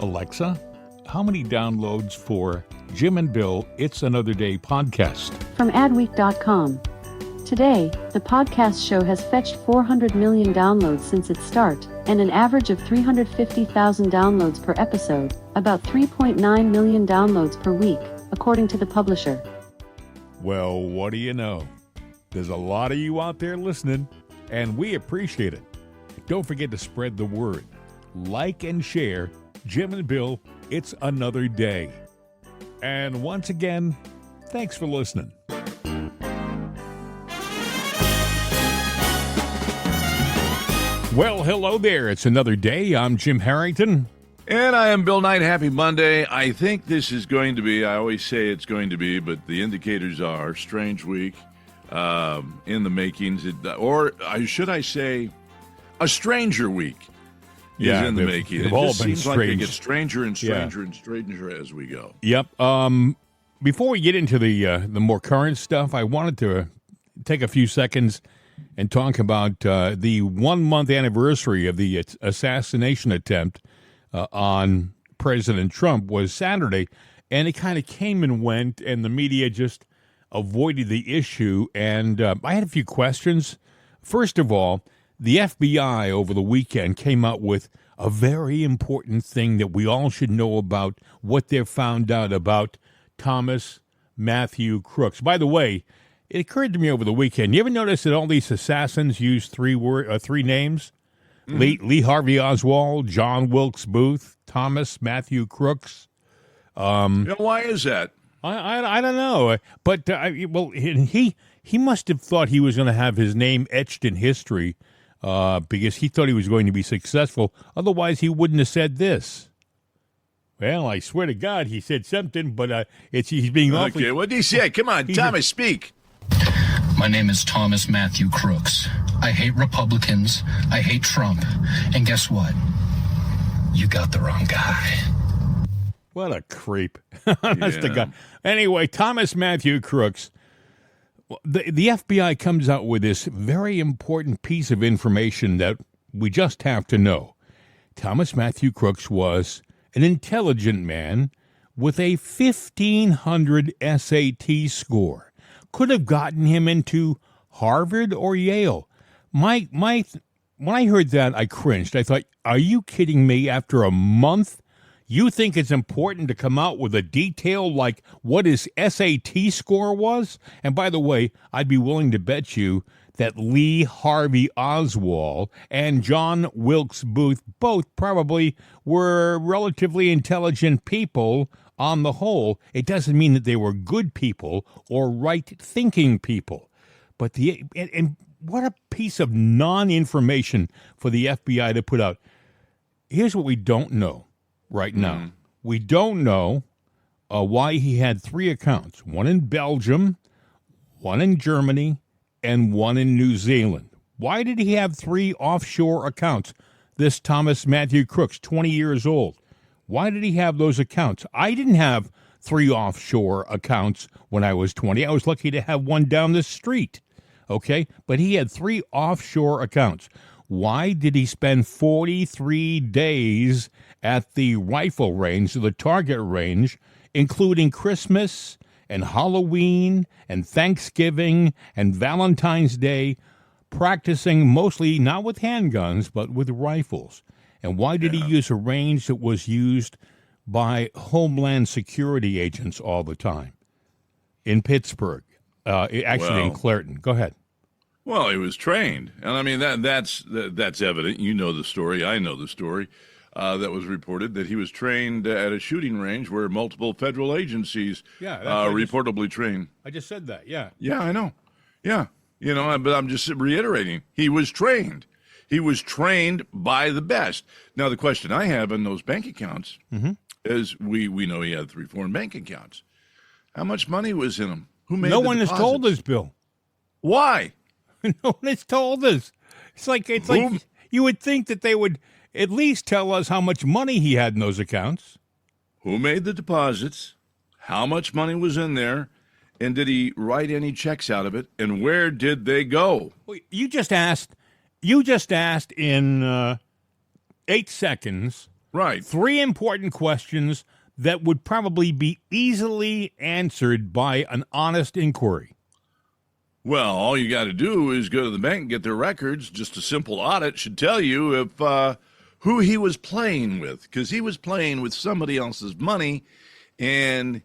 Alexa, how many downloads for Jim and Bill, It's Another Day podcast? From adweek.com. Today, the podcast show has fetched 400 million downloads since its start, and an average of 350,000 downloads per episode, about 3.9 million downloads per week, according to the publisher. Well, what do you know? There's a lot of you out there listening, and we appreciate it. Don't forget to spread the word. Like and share Jim and Bill, It's Another Day. And once again, thanks for listening. Well, hello there. It's another day. I'm Jim Harrington. And I am Bill Knight. Happy Monday. I think this is going to be, I always say it's going to be, but the indicators are strange week in the makings. Should I say a stranger week is in the making. They've it all just been seems like strange. it gets stranger and stranger and stranger as we go. Yep. Before we get into the more current stuff, I wanted to take a few seconds and talk about the 1 month anniversary of the assassination attempt on President Trump was Saturday, and it kind of came and went, and the media just avoided the issue. And I had a few questions. First of all, the FBI over the weekend came out with a very important thing that we all should know about what they've found out about Thomas Matthew Crooks. By the way, it occurred to me over the weekend, you ever notice that all these assassins use three names? Mm-hmm. Lee Harvey Oswald, John Wilkes Booth, Thomas Matthew Crooks. Why is that? I don't know. But, he must have thought he was going to have his name etched in history because he thought he was going to be successful. Otherwise, he wouldn't have said this. Well, I swear to God, he said something, but he's being awfully... Okay, what did he say? Come on, Thomas, speak. My name is Thomas Matthew Crooks. I hate Republicans. I hate Trump. And guess what? You got the wrong guy. What a creep. That's the guy. Anyway, Thomas Matthew Crooks. The FBI comes out with this very important piece of information that we just have to know. Thomas Matthew Crooks was an intelligent man with a 1,500 SAT score. Could have gotten him into Harvard or Yale. When I heard that, I cringed. I thought, are you kidding me? After a month, you think it's important to come out with a detail like what his SAT score was? And by the way, I'd be willing to bet you that Lee Harvey Oswald and John Wilkes Booth both probably were relatively intelligent people on the whole. It doesn't mean that they were good people or right-thinking people. But and what a piece of non-information for the FBI to put out. Here's what we don't know right now. We don't know why he had 3 accounts, one in Belgium, one in Germany, and one in New Zealand. Why did he have 3 offshore accounts? This Thomas Matthew Crooks, 20 years old. Why did he have those accounts? I didn't have 3 offshore accounts when I was 20. I was lucky to have one down the street. Okay? But he had 3 offshore accounts. Why did he spend 43 days at the rifle range, the target range, including Christmas and Halloween and Thanksgiving and Valentine's Day, practicing mostly not with handguns, but with rifles? And why did he use a range that was used by Homeland Security agents all the time? In Pittsburgh, in Clairton. Go ahead. Well, he was trained. And I mean, that's evident. You know the story. I know the story. That was reported that he was trained at a shooting range where multiple federal agencies reportedly trained. I just said that, yeah. Yeah, I know. Yeah. But I'm just reiterating. He was trained. He was trained by the best. Now, the question I have in those bank accounts is we know he had 3 foreign bank accounts. How much money was in them? Who made No the one deposits? has told us, Bill. Why? No one has told us. It's like you would think that they would at least tell us how much money he had in those accounts. Who made the deposits? How much money was in there? And did he write any checks out of it? And where did they go? You just asked in 8 seconds Right. 3 important questions that would probably be easily answered by an honest inquiry. Well, all you got to do is go to the bank and get their records. Just a simple audit should tell you if who he was playing with, because he was playing with somebody else's money, and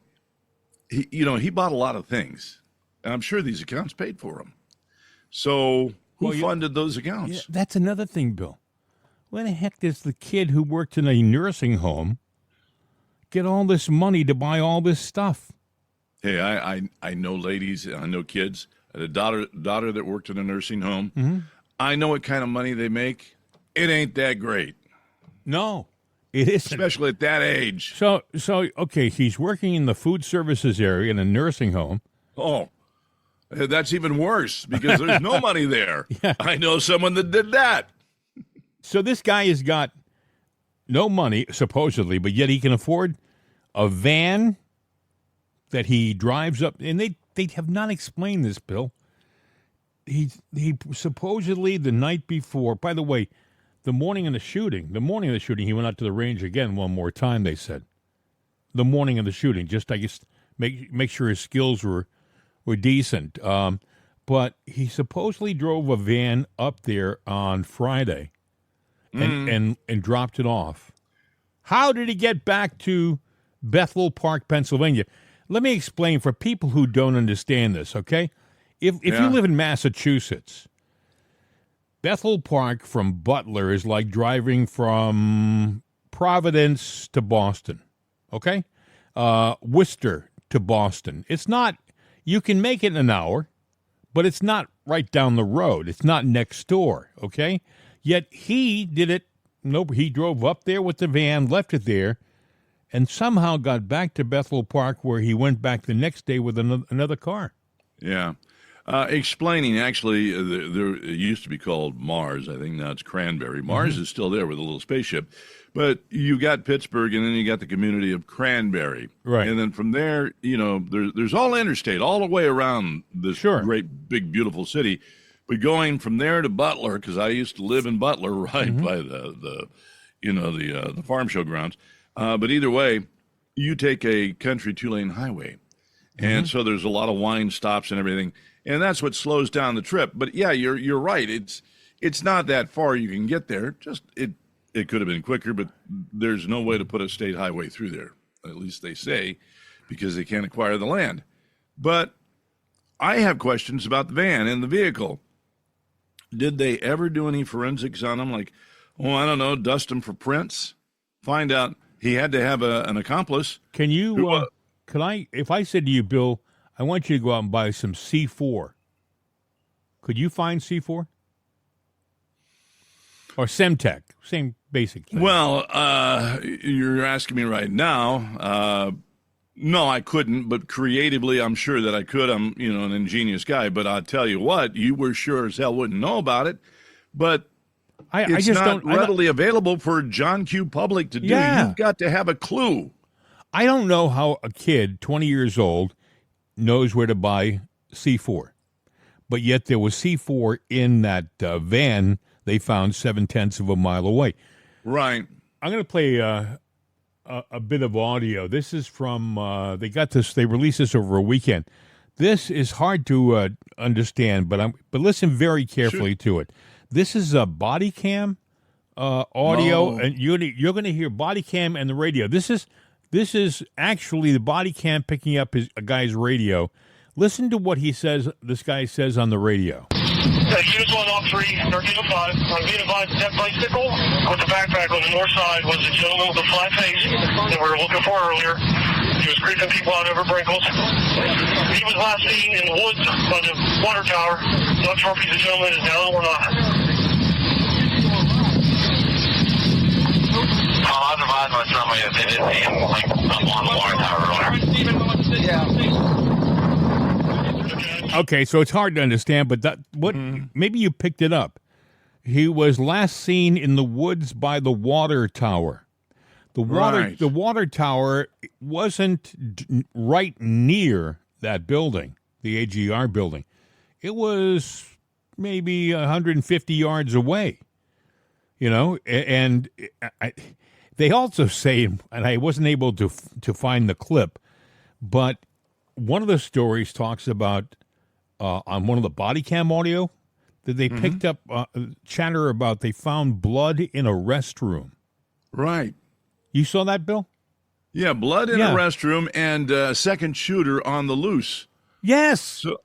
he bought a lot of things. And I'm sure these accounts paid for him. So who funded those accounts? Yeah, that's another thing, Bill. Where the heck does the kid who worked in a nursing home get all this money to buy all this stuff? Hey, I know ladies, I know kids. I had a daughter that worked in a nursing home. Mm-hmm. I know what kind of money they make. It ain't that great. No, it isn't. Especially at that age. So okay, he's working in the food services area in a nursing home. Oh, that's even worse because there's no money there. Yeah. I know someone that did that. So this guy has got no money, supposedly, but yet he can afford a van that he drives up, and they have not explained this, Bill. He supposedly the night before, by the way, the morning of the shooting, he went out to the range again one more time, they said. The morning of the shooting, just, I guess, make sure his skills were decent. But he supposedly drove a van up there on Friday and dropped it off. How did he get back to Bethel Park, Pennsylvania? Let me explain for people who don't understand this, okay? If you live in Massachusetts, Bethel Park from Butler is like driving from Providence to Boston, okay? Worcester to Boston. It's not, you can make it in an hour, but it's not right down the road. It's not next door, okay? Yet he did it. Nope, he drove up there with the van, left it there, and somehow got back to Bethel Park, where he went back the next day with another car. Yeah. Explaining, actually, there it used to be called Mars. I think now it's Cranberry. Mars is still there with a little spaceship. But you got Pittsburgh, and then you got the community of Cranberry. Right. And then from there, there's all interstate, all the way around this great, big, beautiful city. But going from there to Butler, because I used to live in Butler, right by the farm show grounds. But either way, you take a country 2-lane highway. And so there's a lot of wine stops and everything. And that's what slows down the trip. But yeah, you're right. It's not that far you can get there. Just it could have been quicker, but there's no way to put a state highway through there. At least they say, because they can't acquire the land. But I have questions about the van and the vehicle. Did they ever do any forensics on them? Like, I don't know, dust them for prints? Find out he had to have an accomplice. Can you, if I said to you, Bill, I want you to go out and buy some C4, could you find C4? Or Semtech, same basic thing. Well, you're asking me right now. No, I couldn't, but creatively, I'm sure that I could. I'm, an ingenious guy, but I'll tell you what, you were sure as hell wouldn't know about it, but it's not readily available for John Q. Public to do. Yeah. You've got to have a clue. I don't know how a kid, 20 years old, knows where to buy C4, but yet there was C4 in that van they found 0.7 of a mile away. Right. I'm going to play a bit of audio. This is from, they released this over a weekend. This is hard to understand, but listen very carefully to it. This is a body cam audio, and you're going to hear body cam and the radio. This is actually the body cam picking up a guy's radio. Listen to what this guy says on the radio. Units 1 off 3, 13 to 5. I'm being advised that bicycle with the backpack on the north side was the gentleman with the flat face that we were looking for earlier. He was creeping people out over Brinkles. He was last seen in the woods by the water tower. Not sure if he's a gentleman is now or not. I've advised by somebody that they did see him up on the water tower earlier. Yeah. Okay, so it's hard to understand, but maybe you picked it up. He was last seen in the woods by the water tower. The water tower wasn't right near that building, the AGR building. It was maybe 150 yards away. And They also say, and I wasn't able to find the clip, but one of the stories talks about on one of the body cam audio that they picked up chatter about they found blood in a restroom. Right. You saw that, Bill? Yeah, blood in a restroom and a second shooter on the loose. Yes. So,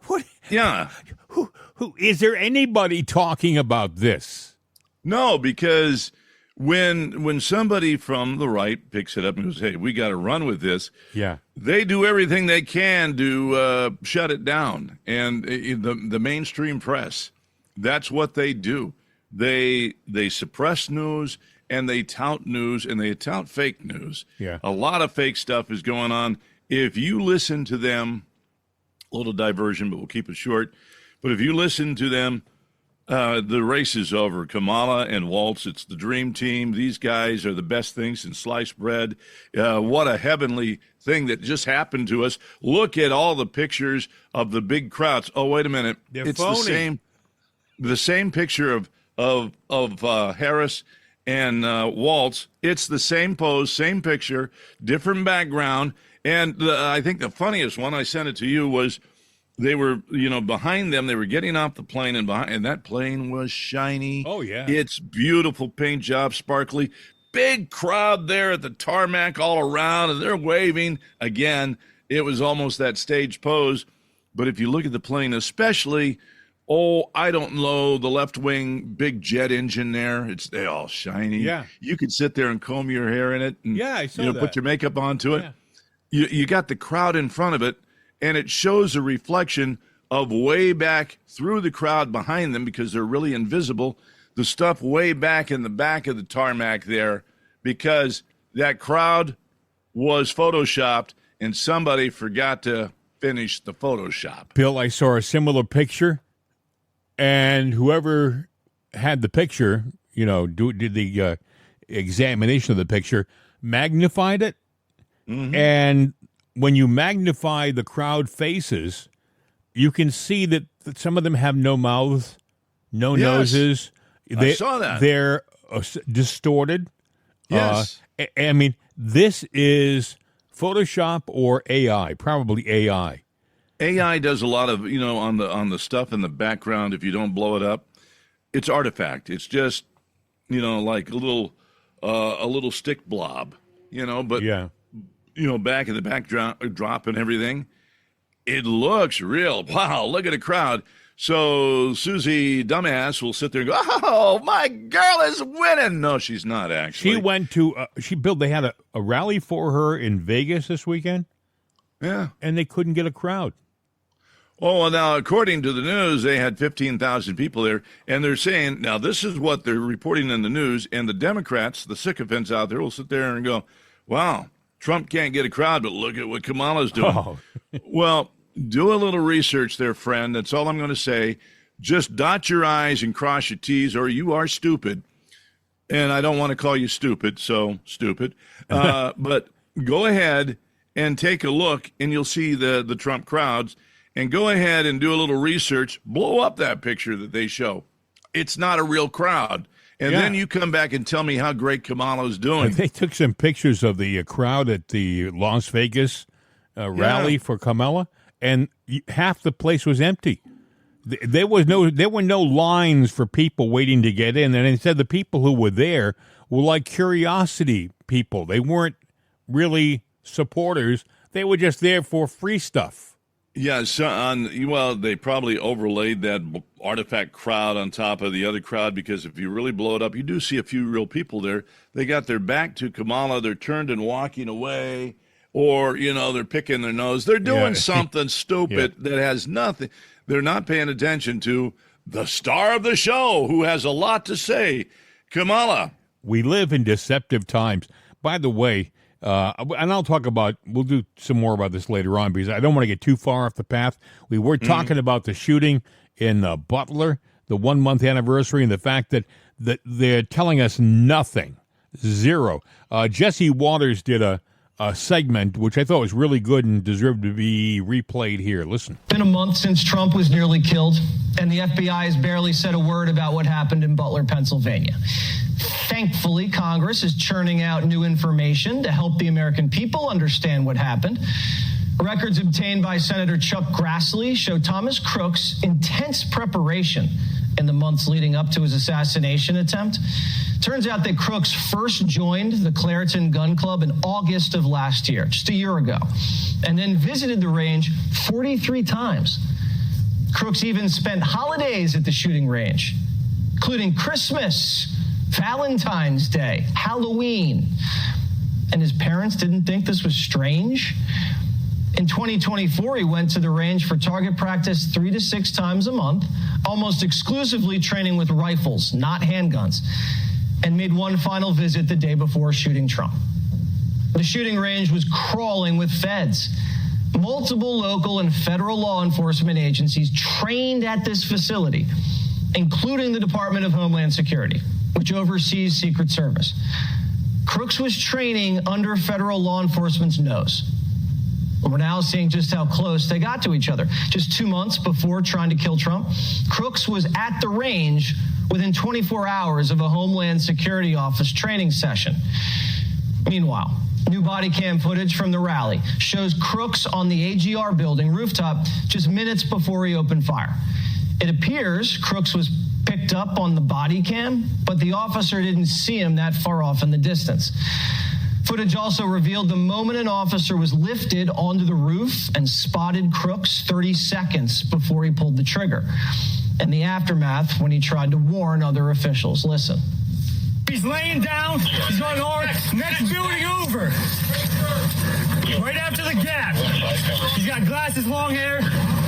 what? yeah. Who is there anybody talking about this? No, because when somebody from the right picks it up and goes, hey, we got to run with this, they do everything they can to shut it down. And the mainstream press, that's what they do. They suppress news and they tout news and they tout fake news. Yeah. A lot of fake stuff is going on. If you listen to them, a little diversion, but we'll keep it short. But if you listen to them, the race is over. Kamala and Waltz, it's the dream team. These guys are the best things in sliced bread. What a heavenly thing that just happened to us. Look at all the pictures of the big crowds. Oh, wait a minute. It's phony. The same picture of Harris and Waltz. It's the same pose, same picture, different background. And I think the funniest one, I sent it to you, was they were, behind them. They were getting off the plane, and that plane was shiny. Oh, yeah. It's beautiful paint job, sparkly. Big crowd there at the tarmac all around, and they're waving. Again, it was almost that stage pose. But if you look at the plane, especially, I don't know, the left wing big jet engine there, they all shiny. Yeah. You could sit there and comb your hair in it and I saw that. Put your makeup onto it. Yeah. You got the crowd in front of it, and it shows a reflection of way back through the crowd behind them because they're really invisible, the stuff way back in the back of the tarmac there, because that crowd was photoshopped and somebody forgot to finish the Photoshop. Bill, I saw a similar picture, and whoever had the picture, did the examination of the picture, magnified it. Mm-hmm. And when you magnify the crowd faces, you can see that some of them have no mouths, no noses. I saw that. They're distorted. Yes. I mean, this is Photoshop or AI, probably AI. AI does a lot of, on the stuff in the background. If you don't blow it up, it's artifact. It's just, like a little stick blob, but yeah. Back in the backdrop and everything, it looks real. Wow, look at the crowd. So Susie Dumbass will sit there and go, oh, my girl is winning. No, she's not, actually. She went to, they had a rally for her in Vegas this weekend. Yeah. And they couldn't get a crowd. Oh, well, now, according to the news, they had 15,000 people there. And they're saying, now, this is what they're reporting in the news. And the Democrats, the sycophants out there, will sit there and go, wow, Trump can't get a crowd, but look at what Kamala's doing. Oh. Well, do a little research there, friend. That's all I'm going to say. Just dot your I's and cross your T's, or you are stupid. And I don't want to call you stupid, so stupid. But go ahead and take a look, and you'll see the Trump crowds. And go ahead and do a little research. Blow up that picture that they show. It's not a real crowd. And then you come back and tell me how great Kamala's doing. They took some pictures of the crowd at the Las Vegas rally for Kamala, and half the place was empty. There were no lines for people waiting to get in, and instead the people who were there were like curiosity people. They weren't really supporters. They were just there for free stuff. Yeah, they probably overlaid that artifact crowd on top of the other crowd, because if you really blow it up, you do see a few real people there. They got their back to Kamala. They're turned and walking away, or, they're picking their nose. They're doing something stupid that has nothing. They're not paying attention to the star of the show, who has a lot to say, Kamala. We live in deceptive times. By the way, and we'll do some more about this later on, because I don't want to get too far off the path. We were talking about the shooting in Butler, the 1 month anniversary, and the fact that they're telling us nothing, zero. Jesse Waters did a segment, which I thought was really good and deserved to be replayed here. Listen. It's been a month since Trump was nearly killed, and the FBI has barely said a word about what happened in Butler, Pennsylvania. Thankfully, Congress is churning out new information to help the American people understand what happened. Records obtained by Senator Chuck Grassley show Thomas Crook's intense preparation in the months leading up to his assassination attempt. Turns out that Crooks first joined the Clairton Gun Club in August of last year, just a year ago, and then visited the range 43 times. Crooks even spent holidays at the shooting range, including Christmas, Valentine's Day, Halloween. And his parents didn't think this was strange. In 2024, he went to the range for target practice 3 to 6 times a month, almost exclusively training with rifles, not handguns, and made one final visit the day before shooting Trump. The shooting range was crawling with feds. Multiple local and federal law enforcement agencies trained at this facility, including the Department of Homeland Security, which oversees Secret Service. Crooks was training under federal law enforcement's nose. We're now seeing just how close they got to each other. Just 2 months before trying to kill Trump, Crooks was at the range within 24 hours of a Homeland Security office training session. Meanwhile, new body cam footage from the rally shows Crooks on the AGR building rooftop just minutes before he opened fire. It appears Crooks was picked up on the body cam, but the officer didn't see him that far off in the distance. Footage also revealed the moment an officer was lifted onto the roof and spotted Crooks 30 seconds before he pulled the trigger. And the aftermath when he tried to warn other officials. Listen. He's laying down. He's going next building over. Right after the gap. He's got glasses, long hair.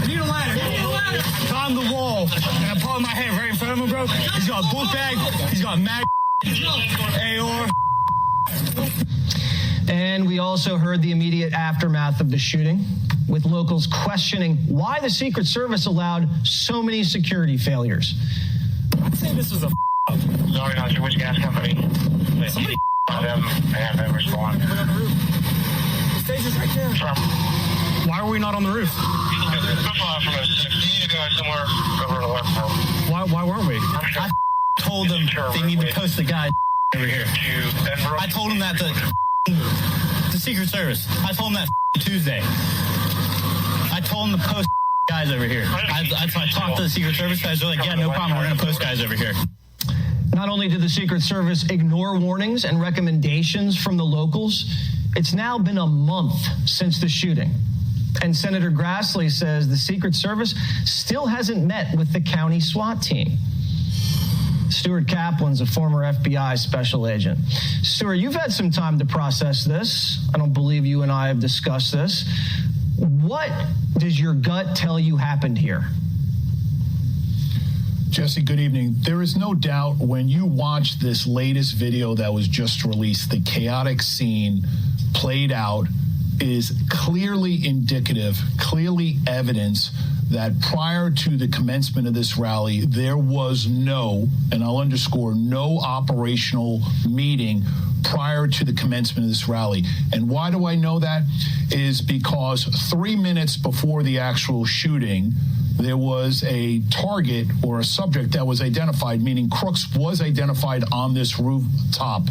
Need a ladder. I climbed the wall and I pulled my head right in front of him, bro. He's got a book bag. He's got mag, AR. And we also heard the immediate aftermath of the shooting, with locals questioning why the Secret Service allowed so many security failures. I'd say this was a Sorry, not sure which gas company. somebody have them respond. The stage is right there. Why are we not on the roof? From us. You need to go somewhere over the west. Why weren't we? I told them they need to post the guy over here. I told them that the Secret Service. I told them that Tuesday. I told them to post guys over here. I talked to the Secret Service guys. They're like, yeah, no problem. We're going to post guys over here. Not only did the Secret Service ignore warnings and recommendations from the locals, it's now been a month since the shooting. And Senator Grassley says the Secret Service still hasn't met with the county SWAT team. Stuart Kaplan's a former FBI special agent. Stuart, you've had some time to process this. I don't believe you and I have discussed this. What does your gut tell you happened here? Jesse, good evening. There is no doubt when you watch this latest video that was just released, the chaotic scene played out is clearly indicative, clearly evidence that prior to the commencement of this rally, there was no, and I'll underscore, no operational meeting prior to the commencement of this rally. And why do I know that? Is because 3 minutes before the actual shooting, there was a target or a subject that was identified, meaning Crooks was identified on this rooftop.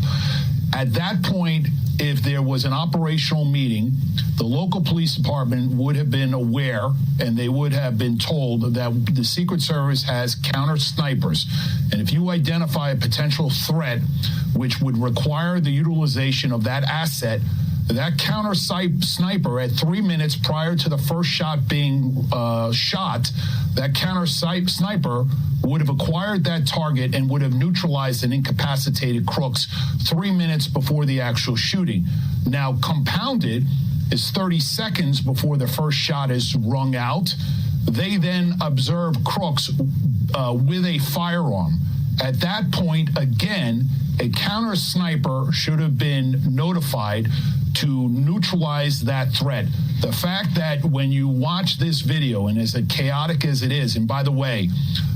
At that point, if there was an operational meeting, the local police department would have been aware and they would have been told that the Secret Service has counter snipers. And if you identify a potential threat, which would require the utilization of that asset, that counter sniper at 3 minutes prior to the first shot being shot, that counter sniper would have acquired that target and would have neutralized and incapacitated Crooks 3 minutes before the actual shooting. Now, compounded is 30 seconds before the first shot is rung out. They then observe Crooks with a firearm. At that point, again, A counter sniper should have been notified to neutralize that threat. The fact that when you watch this video, and as chaotic as it is, and by the way,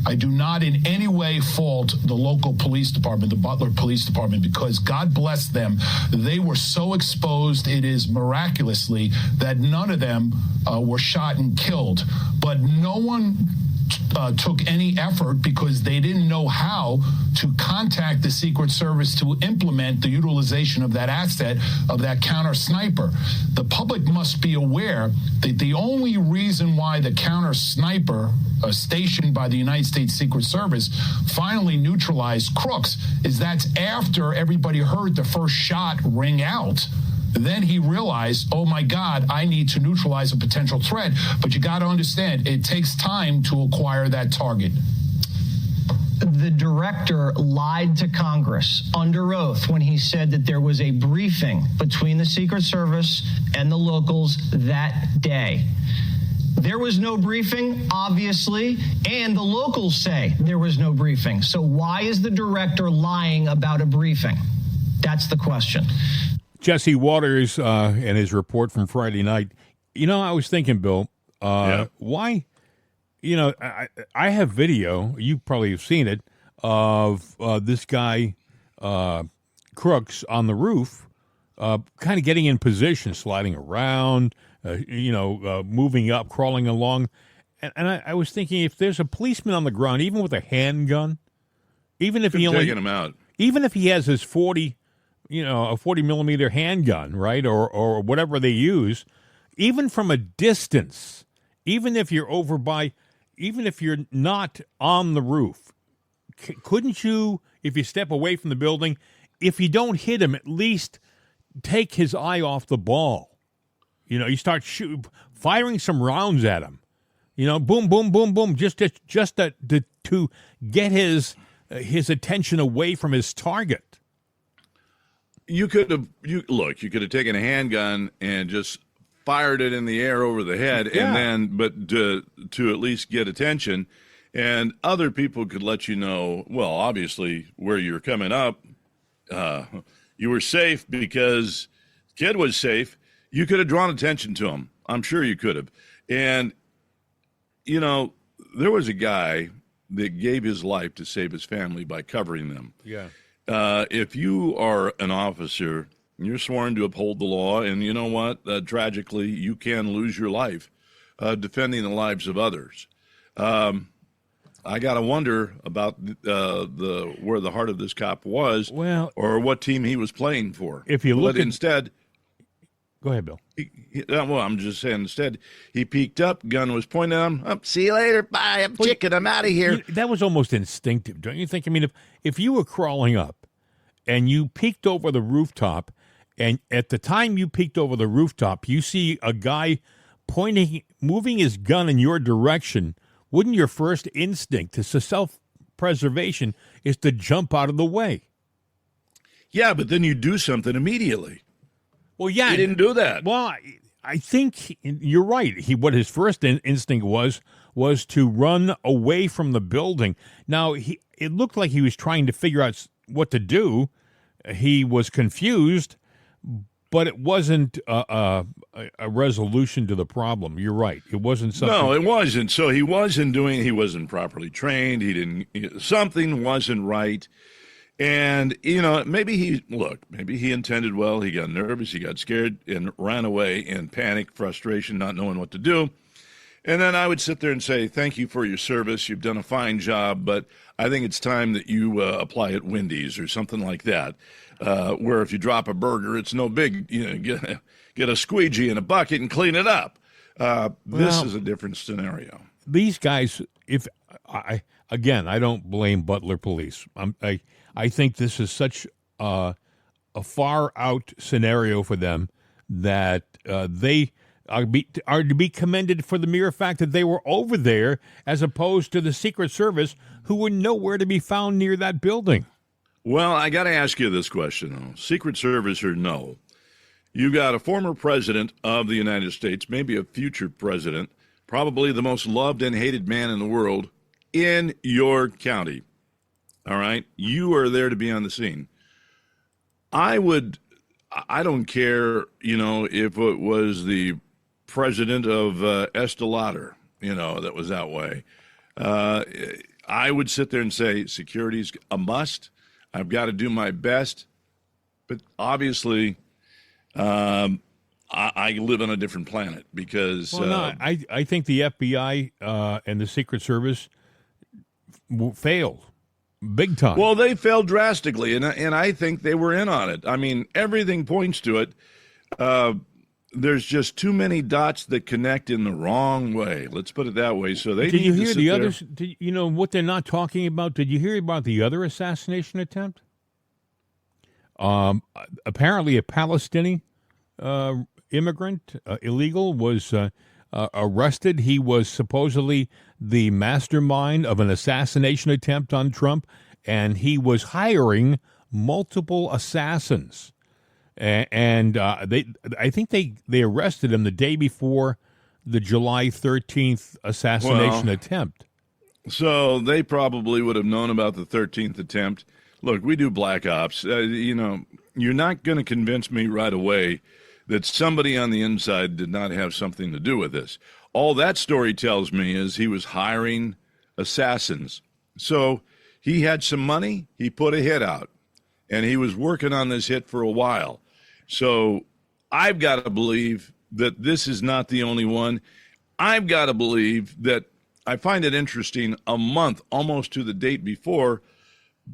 I do not in any way fault the local police department, the Butler Police Department, because God bless them. They were so exposed, it is miraculously that none of them were shot and killed. But no one took any effort because they didn't know how to contact the Secret Service to implement the utilization of that asset, of that counter sniper. The public must be aware that the only reason why the counter sniper stationed by the United States Secret Service finally neutralized Crooks is that's after everybody heard the first shot ring out. Then he realized, oh my God, I need to neutralize a potential threat. But you got to understand, it takes time to acquire that target. The director lied to Congress under oath when he said that there was a briefing between the Secret Service and the locals that day. There was no briefing, obviously, and the locals say there was no briefing. So why is the director lying about a briefing? That's the question. Jesse Waters and his report from Friday night. You know, I was thinking, Bill, why? You know, I have video, you probably have seen it, of this guy, Crooks, on the roof, kind of getting in position, sliding around, moving up, crawling along. And I was thinking, if there's a policeman on the ground, even with a handgun, even if he only taking him out, even if he has his 40 millimeter handgun, right, or whatever they use, even from a distance, even if you're even if you're not on the roof, couldn't you, if you step away from the building, if you don't hit him, at least take his eye off the ball? You know, you start firing some rounds at him. You know, boom, boom, boom, boom, just to get his attention away from his target. You could have taken a handgun and just fired it in the air over the head, and then, but to at least get attention, and other people could let you know. Well, obviously, where you're coming up, you were safe because the kid was safe. You could have drawn attention to him. I'm sure you could have. And you know, there was a guy that gave his life to save his family by covering them. Yeah. If you are an officer, you're sworn to uphold the law, and you know what? Tragically, you can lose your life defending the lives of others. I got to wonder about where the heart of this cop was, or what team he was playing for. If you look instead, go ahead, Bill. I'm just saying. Instead, he peeked up, gun was pointed at him. Up, see you later. Bye. I'm chicken. I'm out of here. That was almost instinctive, don't you think? I mean, if you were crawling up and you peeked over the rooftop, and at the time you peeked over the rooftop, you see a guy moving his gun in your direction, wouldn't your first instinct to self-preservation is to jump out of the way? Yeah, but then you do something immediately. Well, yeah. He didn't do that. Well, I think you're right. What his first instinct was to run away from the building. Now, it looked like he was trying to figure out what to do. He was confused, but it wasn't a resolution to the problem. You're right. It wasn't something. No, it wasn't. So he wasn't properly trained. Something wasn't right. And, you know, maybe he intended well. He got nervous. He got scared and ran away in panic, frustration, not knowing what to do. And then I would sit there and say, thank you for your service. You've done a fine job, but I think it's time that you apply at Wendy's or something like that, where if you drop a burger, it's no big, get a squeegee in a bucket and clean it up. This is a different scenario. These guys, I don't blame Butler police. I think this is such a far out scenario for them that they are to be commended for the mere fact that they were over there, as opposed to the Secret Service, who were nowhere to be found near that building. Well, I got to ask you this question, though. Secret Service or no, you got a former president of the United States, maybe a future president, probably the most loved and hated man in the world, in your county. All right? You are there to be on the scene. I don't care, if it was the president of Estee Lauder, that was that way. I would sit there and say security's a must. I've got to do my best. But obviously, I live on a different planet because... I think the FBI and the Secret Service failed big time. Well, they failed drastically, and I think they were in on it. I mean, everything points to it. There's just too many dots that connect in the wrong way. Let's put it that way. So they Did you need to hear sit the there. others? You know what they're not talking about? Did you hear about the other assassination attempt? Apparently, a Palestinian immigrant, illegal, was arrested. He was supposedly the mastermind of an assassination attempt on Trump, and he was hiring multiple assassins. And I think they arrested him the day before the July 13th assassination attempt. So they probably would have known about the 13th attempt. Look, we do black ops. You're not going to convince me right away that somebody on the inside did not have something to do with this. All that story tells me is he was hiring assassins. So he had some money, he put a hit out, and he was working on this hit for a while. So I've got to believe that this is not the only one. I've got to believe that I find it interesting, a month almost to the date before,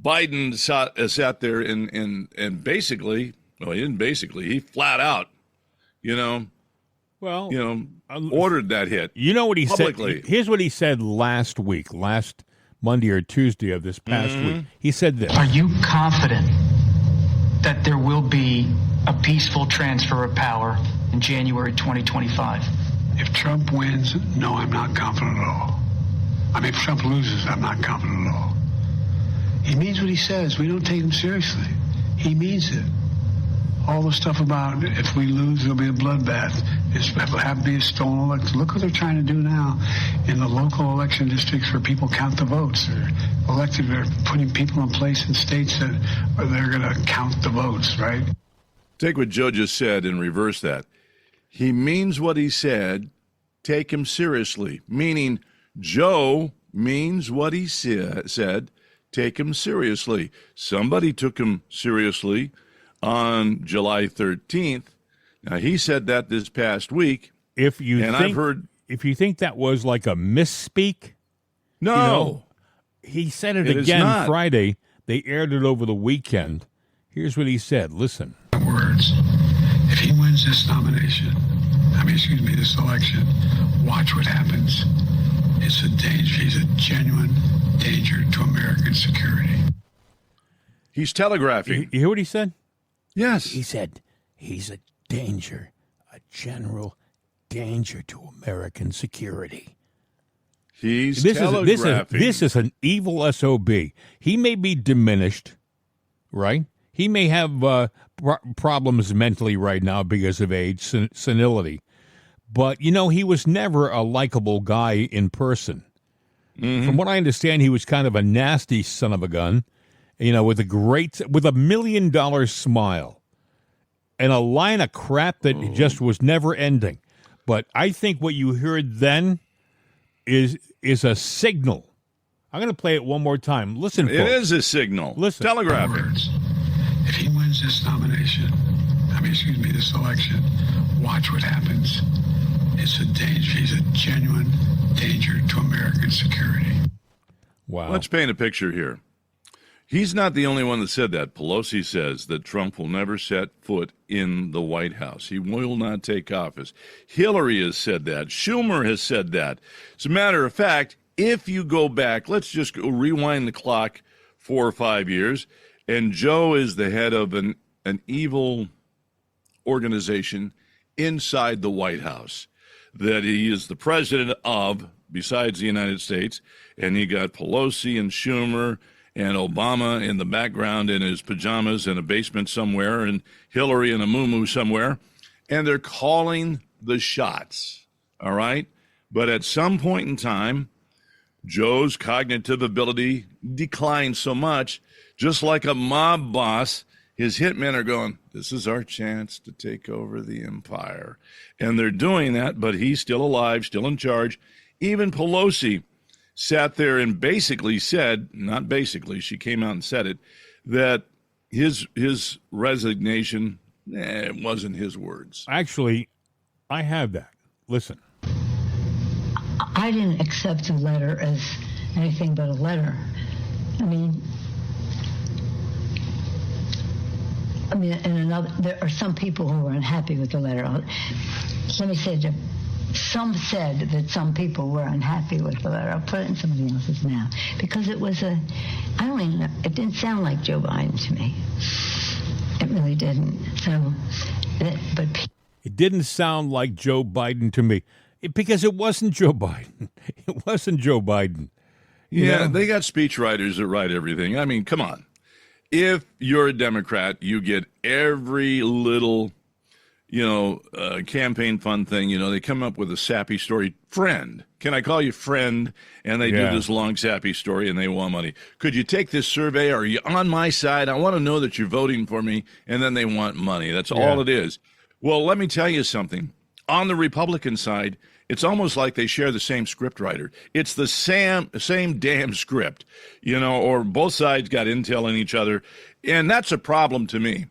Biden sat there and basically, well, he didn't basically, he flat out, ordered that hit. You know what he publicly said? Here's what he said last Monday or Tuesday of this past week. He said this. Are you confident that there will be a peaceful transfer of power in January 2025? If Trump wins, no, I'm not confident at all. I mean, if Trump loses, I'm not confident at all. He means what he says. We don't take him seriously. He means it. All the stuff about if we lose, there'll be a bloodbath. It'll have to be a stolen election. Look what they're trying to do now in the local election districts where people count the votes. They're putting people in place in states that they're going to count the votes, right? Take what Joe just said and reverse that. He means what he said. Take him seriously. Meaning Joe means what he said. Take him seriously. Somebody took him seriously on July 13th. Now, he said that this past week. If you think that was like a misspeak, no. He said it again Friday. They aired it over the weekend. Here's what he said. Listen. Words. If he wins this this election, watch what happens. It's a danger. He's a genuine danger to American security. He's telegraphing. You hear what he said? Yes. He said he's a danger, a general danger to American security. He's telegraphing. This is an evil SOB. He may be diminished, right? He may have problems mentally right now because of age, senility. But, he was never a likable guy in person. Mm-hmm. From what I understand, he was kind of a nasty son of a gun, with a $1 million smile and a line of crap that just was never ending. But I think what you heard then is a signal. I'm going to play it one more time. Listen, folks. It is a signal. Listen. Telegraphing. If he wins this this election, watch what happens. It's a danger. He's a genuine danger to American security. Wow. Let's paint a picture here. He's not the only one that said that. Pelosi says that Trump will never set foot in the White House. He will not take office. Hillary has said that. Schumer has said that. As a matter of fact, if you go back, let's just rewind the clock 4 or 5 years, and Joe is the head of an evil organization inside the White House that he is the president of, besides the United States, and he got Pelosi and Schumer and Obama in the background in his pajamas in a basement somewhere, and Hillary in a muumuu somewhere, and they're calling the shots, all right? But at some point in time, Joe's cognitive ability declined so much, just like a mob boss, his hitmen are going, this is our chance to take over the empire. And they're doing that, but he's still alive, still in charge. Even Pelosi sat there and basically said, not basically, she came out and said it, that his resignation, it wasn't his words. Actually, I have that. Listen. I didn't accept the letter as anything but a letter. I mean, there are some people who are unhappy with the letter. Let me say that some said that some people were unhappy with the letter. I'll put it in somebody else's mouth because it was I don't even know, it didn't sound like Joe Biden to me. It really didn't. It didn't sound like Joe Biden to me because it wasn't Joe Biden. It wasn't Joe Biden. Yeah, they got speechwriters that write everything. I mean, come on. If you're a Democrat, you get every little, campaign fund thing. They come up with a sappy story. Friend, can I call you friend? And they do this long sappy story and they want money. Could you take this survey? Are you on my side? I want to know that you're voting for me. And then they want money. That's all it is. Well, let me tell you something. On the Republican side, it's almost like they share the same script writer. It's the same damn script, or both sides got intel in each other. And that's a problem to me.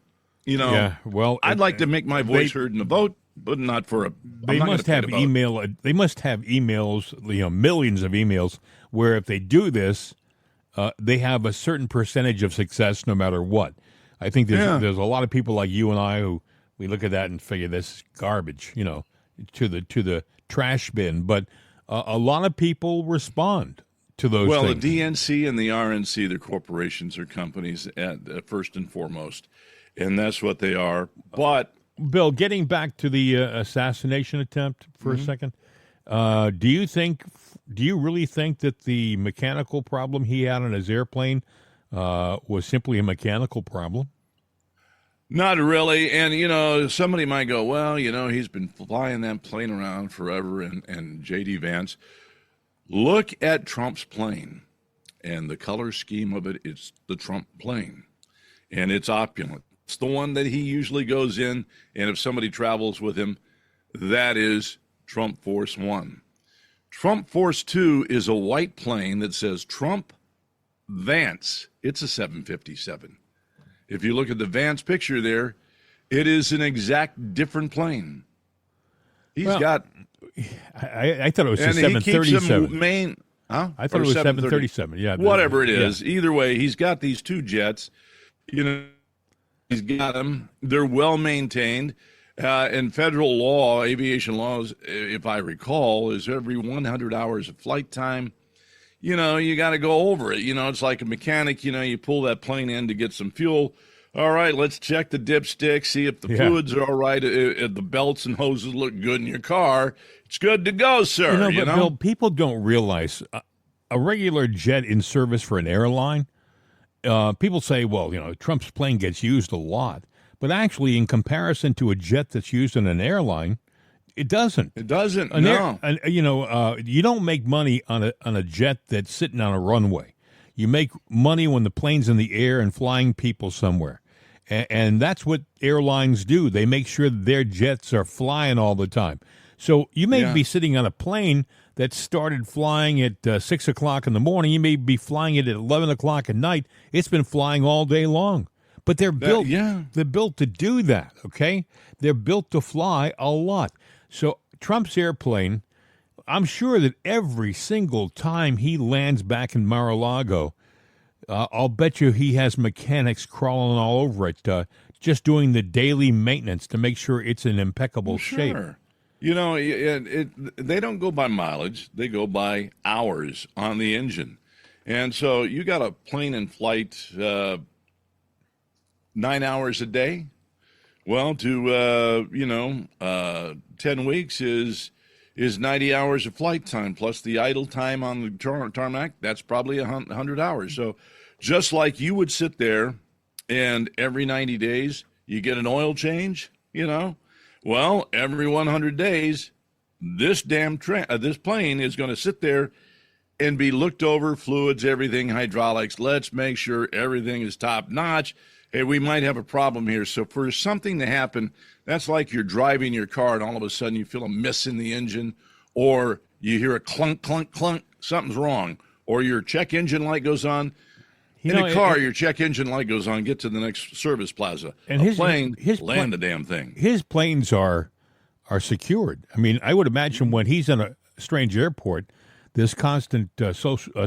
I'd like to make my voice heard in the vote, but not for a. They must have email. They must have emails, millions of emails, where if they do this, they have a certain percentage of success no matter what. I think there's a lot of people like you and I who we look at that and figure this is garbage, to the trash bin. But a lot of people respond to those things. Well, the DNC and the RNC, they're corporations or companies at first and foremost. And that's what they are. But Bill, getting back to the assassination attempt for a second, do you really think that the mechanical problem he had on his airplane was simply a mechanical problem? Not really. And, somebody might go, well, he's been flying that plane around forever. And J.D. Vance, look at Trump's plane and the color scheme of it. It's the Trump plane and it's opulent. It's the one that he usually goes in. And if somebody travels with him, that is Trump Force 1. Trump Force 2 is a white plane that says Trump Vance. It's a 757. If you look at the Vance picture there, it is an exact different plane. I thought it was a 737. I thought it was 737. Yeah, whatever it is. Yeah. Either way, he's got these two jets. He's got them. They're well maintained. And federal law, aviation laws, if I recall, is every 100 hours of flight time. You got to go over it. It's like a mechanic. You pull that plane in to get some fuel. All right, let's check the dipstick, see if the fluids are all right, if the belts and hoses look good in your car. It's good to go, sir. But Bill, people don't realize a regular jet in service for an airline, people say, well, Trump's plane gets used a lot. But actually, in comparison to a jet that's used in an airline, it doesn't. It doesn't, no. You don't make money on a jet that's sitting on a runway. You make money when the plane's in the air and flying people somewhere. And that's what airlines do. They make sure that their jets are flying all the time. So you may be sitting on a plane that started flying at 6 o'clock in the morning. You may be flying it at 11 o'clock at night. It's been flying all day long. But they're built. They're built to do that. Okay, they're built to fly a lot. So Trump's airplane, I'm sure that every single time he lands back in Mar-a-Lago, I'll bet you he has mechanics crawling all over it, just doing the daily maintenance to make sure it's in impeccable shape. They don't go by mileage. They go by hours on the engine. And so you got a plane in flight 9 hours a day. Well, 10 weeks is 90 hours of flight time, plus the idle time on the tarmac. That's probably 100 hours. So just like you would sit there and every 90 days you get an oil change, well, every 100 days, this this plane is going to sit there and be looked over, fluids, everything, hydraulics. Let's make sure everything is top notch. hey, we might have a problem here. So for something to happen, that's like you're driving your car and all of a sudden you feel a miss in the engine, or you hear a clunk, clunk, clunk, something's wrong, or your check engine light goes on. In a car, your check engine light goes on, get to the next service plaza. And his plane, land the damn thing. His planes are secured. I mean, I would imagine when he's in a strange airport, there's constant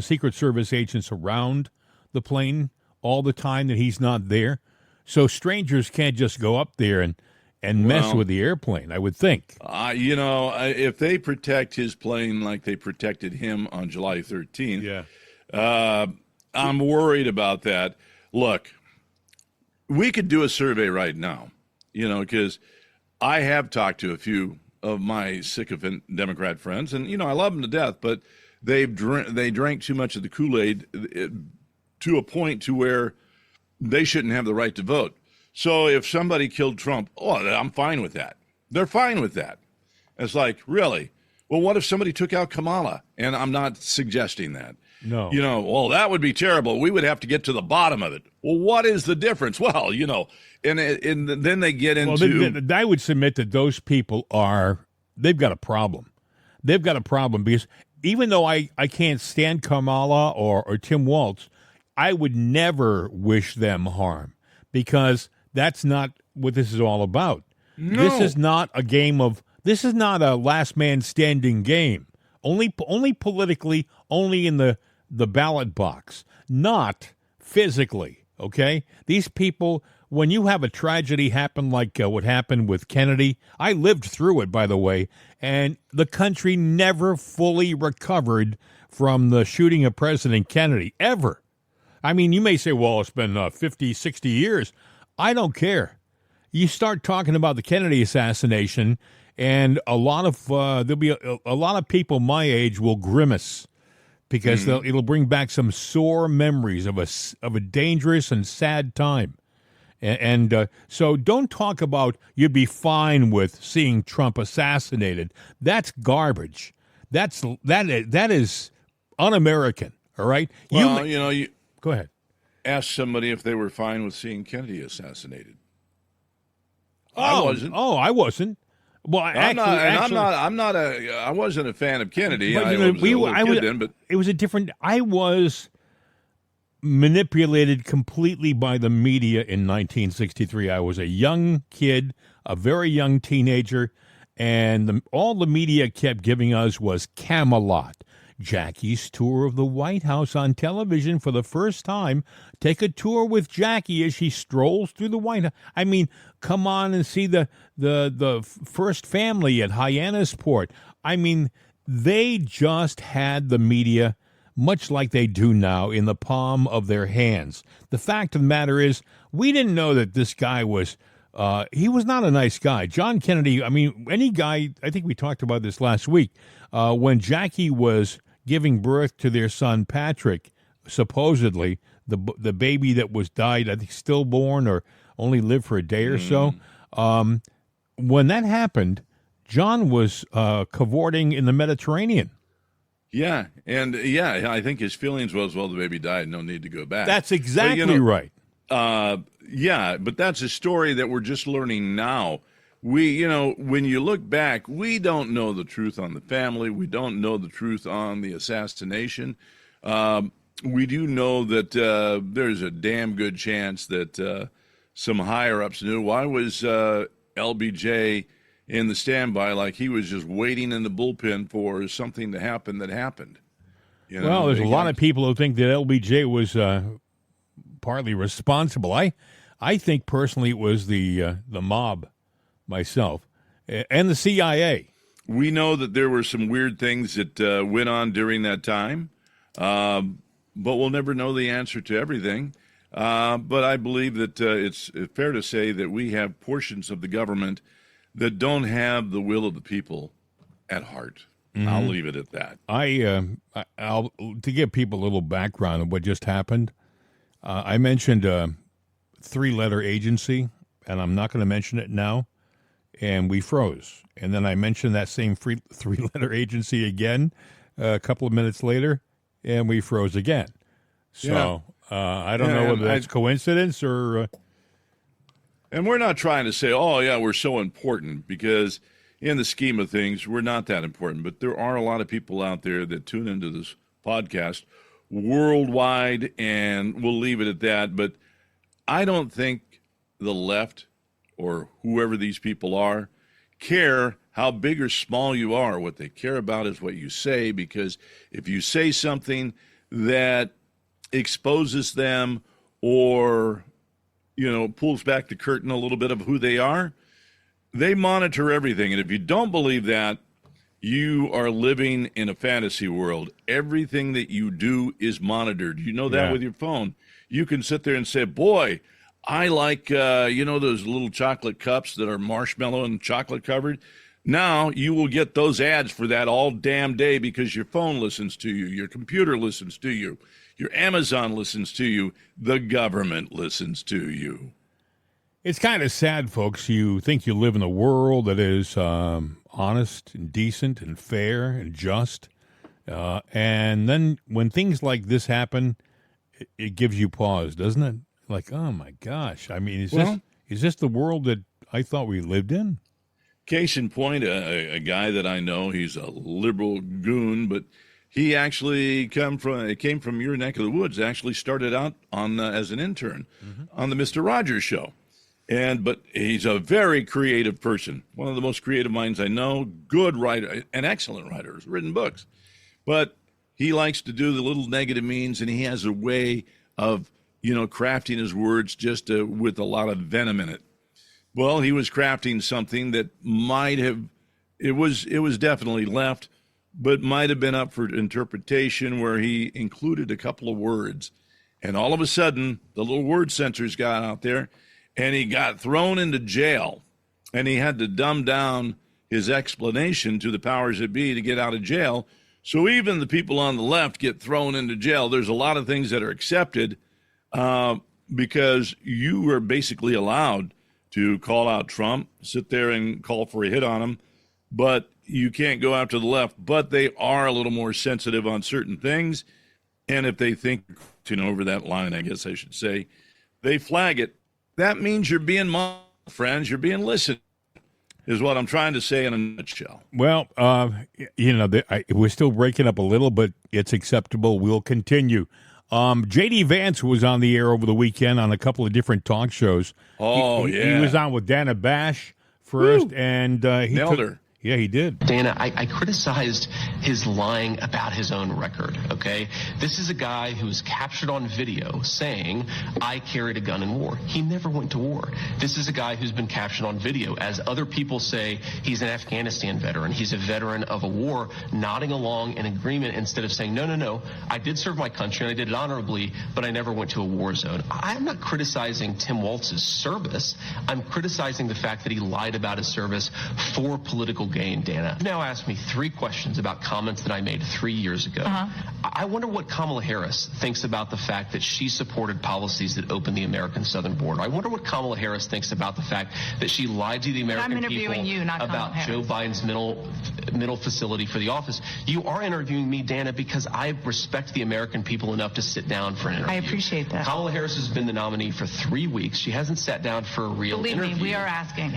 Secret Service agents around the plane all the time that he's not there. So strangers can't just go up there and mess with the airplane, I would think. If they protect his plane like they protected him on July 13th, I'm worried about that. Look, we could do a survey right now, because I have talked to a few of my sycophant Democrat friends, and, I love them to death, but they drank too much of the Kool-Aid to a point to where they shouldn't have the right to vote. So if somebody killed Trump, I'm fine with that. They're fine with that. It's like, really? Well, what if somebody took out Kamala? And I'm not suggesting that. No. Well, that would be terrible. We would have to get to the bottom of it. Well, what is the difference? Well, and then they get into... Well, I would submit that those people they've got a problem. They've got a problem because even though I can't stand Kamala or Tim Walz, I would never wish them harm because that's not what this is all about. No. This is not a last man standing game. Only politically, only in the ballot box, not physically, okay? These people, when you have a tragedy happen like what happened with Kennedy, I lived through it, by the way, and the country never fully recovered from the shooting of President Kennedy, ever. I mean, you may say, well, it's been 50, 60 years. I don't care. You start talking about the Kennedy assassination, and a lot of there'll be a lot of people my age will grimace because it'll bring back some sore memories of a dangerous and sad time. And so don't talk about you'd be fine with seeing Trump assassinated. That's garbage. That is un-American. All right. Well, go ahead. Ask somebody if they were fine with seeing Kennedy assassinated. I wasn't. Well, I wasn't a fan of Kennedy. But, but it was a different. I was manipulated completely by the media in 1963. I was a young kid, a very young teenager, and all the media kept giving us was Camelot. Jackie's tour of the White House on television for the first time. Take a tour with Jackie as she strolls through the White House. I mean, come on and see the first family at Hyannisport. I mean, they just had the media, much like they do now, in the palm of their hands. The fact of the matter is, we didn't know that this guy was... he was not a nice guy. John Kennedy, I mean, any guy, I think we talked about this last week, when Jackie was giving birth to their son Patrick, supposedly, the baby that was died, I think stillborn or only lived for a day or so. When that happened, John was cavorting in the Mediterranean. Yeah, and I think his feelings was, well, the baby died, no need to go back. That's exactly right. But that's a story that we're just learning now. When you look back, we don't know the truth on the family. We don't know the truth on the assassination. We do know that there's a damn good chance that some higher-ups knew. Why was LBJ in the standby like he was just waiting in the bullpen for something to happen that happened? Well, there's a lot of people who think that LBJ was partly responsible. I think personally it was the mob myself and the CIA. We know that there were some weird things that went on during that time, but we'll never know the answer to everything. But I believe that it's fair to say that we have portions of the government that don't have the will of the people at heart. Mm-hmm. I'll leave it at that. I'll to give people a little background on what just happened. I mentioned a 3-letter agency, and I'm not going to mention it now, and we froze. And then I mentioned that same 3-letter agency again a couple of minutes later, and we froze again. So I don't know whether that's coincidence or... And we're not trying to say, oh, yeah, we're so important, because in the scheme of things, we're not that important. But there are a lot of people out there that tune into this podcast worldwide, and we'll leave it at that. But I don't think the left or whoever these people are care how big or small you are. What they care about is what you say, because if you say something that exposes them or, pulls back the curtain a little bit of who they are, they monitor everything. And if you don't believe that, you are living in a fantasy world. Everything that you do is monitored. You know that with your phone. You can sit there and say, boy, I like, those little chocolate cups that are marshmallow and chocolate covered. Now you will get those ads for that all damn day because your phone listens to you, your computer listens to you, your Amazon listens to you, the government listens to you. It's kind of sad, folks. You think you live in a world that is honest and decent and fair and just. And then when things like this happen, it gives you pause, doesn't it? Like, oh, my gosh. I mean, is this the world that I thought we lived in? Case in point, a guy that I know, he's a liberal goon, but he actually came from your neck of the woods, actually started out on as an intern on the Mr. Rogers show. But he's a very creative person, one of the most creative minds I know, good writer, an excellent writer, has written books. But he likes to do the little negative means, and he has a way of, crafting his words just with a lot of venom in it. Well, he was crafting something that it was definitely left, but might have been up for interpretation, where he included a couple of words. And all of a sudden, the little word censors got out there, and he got thrown into jail. And he had to dumb down his explanation to the powers that be to get out of jail. So even the people on the left get thrown into jail. There's a lot of things that are accepted because you are basically allowed to call out Trump, sit there and call for a hit on him, but you can't go after the left. But they are a little more sensitive on certain things, and if they think over that line, I guess I should say, they flag it. That means you're being monitored, friends. You're being listened, is what I'm trying to say in a nutshell. Well, we're still breaking up a little, but it's acceptable. We'll continue. J.D. Vance was on the air over the weekend on a couple of different talk shows. Oh, He was on with Dana Bash first, and he nailed her. Yeah, he did. Dana, I criticized his lying about his own record, okay? This is a guy who was captured on video saying, I carried a gun in war. He never went to war. This is a guy who's been captured on video, as other people say he's an Afghanistan veteran. He's a veteran of a war, nodding along in agreement instead of saying, no, I did serve my country and I did it honorably, but I never went to a war zone. I'm not criticizing Tim Walz's service. I'm criticizing the fact that he lied about his service for political gain, Dana. You now asked me 3 questions about comments that I made 3 years ago. I wonder what Kamala Harris thinks about the fact that she supported policies that opened the American southern border. I wonder what Kamala Harris thinks about the fact that she lied to the American people about Joe Biden's mental facility for the office. You are interviewing me, Dana, because I respect the American people enough to sit down for an interview. I appreciate that. Kamala Harris has been the nominee for 3 weeks. She hasn't sat down for a real interview. Believe me, we are asking.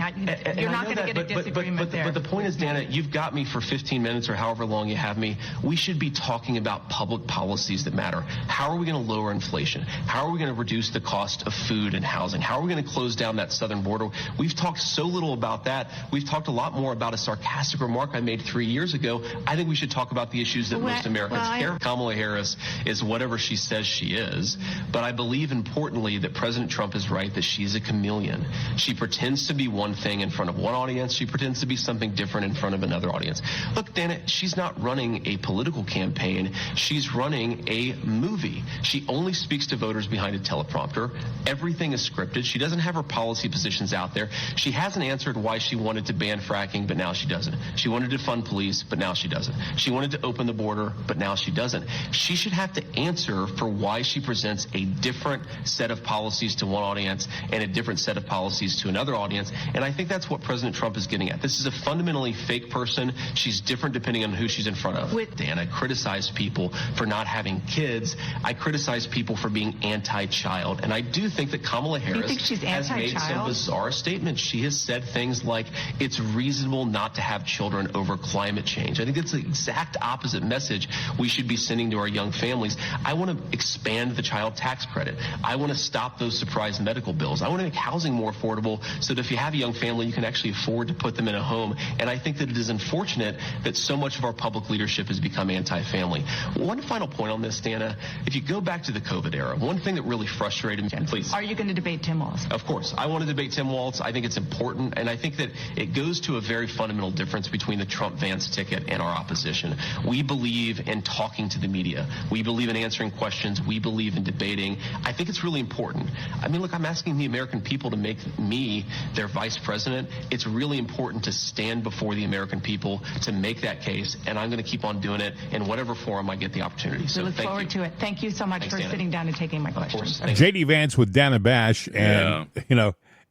You're not going to get a disagreement there. But the point is, Dana, you've got me for 15 minutes or however long you have me. We should be talking about public policies that matter. How are we going to lower inflation? How are we going to reduce the cost of food and housing? How are we going to close down that southern border? We've talked so little about that. We've talked a lot more about a sarcastic remark I made 3 years ago. I think we should talk about the issues that most Americans care. Kamala Harris is whatever she says she is, but I believe importantly that President Trump is right that she's a chameleon. She pretends to be one thing in front of one audience. She pretends to be something different in front of another audience. Look, Dana, she's not running a political campaign. She's running a movie. She only speaks to voters behind a teleprompter. Everything is scripted. She doesn't have her policy positions out there. She hasn't answered why she wanted to ban fracking, but now she doesn't. She wanted to fund police, but now she doesn't. She wanted to open the border, but now she doesn't. She should have to answer for why she presents a different set of policies to one audience and a different set of policies to another audience. And I think that's what President Trump is getting at. This is a fundamentally only fake person, she's different depending on who she's in front of. Dan, I criticize people for not having kids. I criticize people for being anti-child. And I do think that Kamala Harris has made some bizarre statements. She has said things like it's reasonable not to have children over climate change. I think it's the exact opposite message we should be sending to our young families. I want to expand the child tax credit. I want to stop those surprise medical bills. I want to make housing more affordable so that if you have a young family, you can actually afford to put them in a home. And I think that it is unfortunate that so much of our public leadership has become anti-family. One final point on this, Dana. If you go back to the COVID era, one thing that really frustrated me, please. Are you going to debate Tim Walz? Of course. I want to debate Tim Walz. I think it's important. And I think that it goes to a very fundamental difference between the Trump-Vance ticket and our opposition. We believe in talking to the media. We believe in answering questions. We believe in debating. I think it's really important. I mean, look, I'm asking the American people to make me their vice president. It's really important to stand before the American people to make that case, and I'm going to keep on doing it in whatever forum I get the opportunity. So we look forward to it. Thank you so much for sitting down and taking my questions. J.D. Vance with Dana Bash, and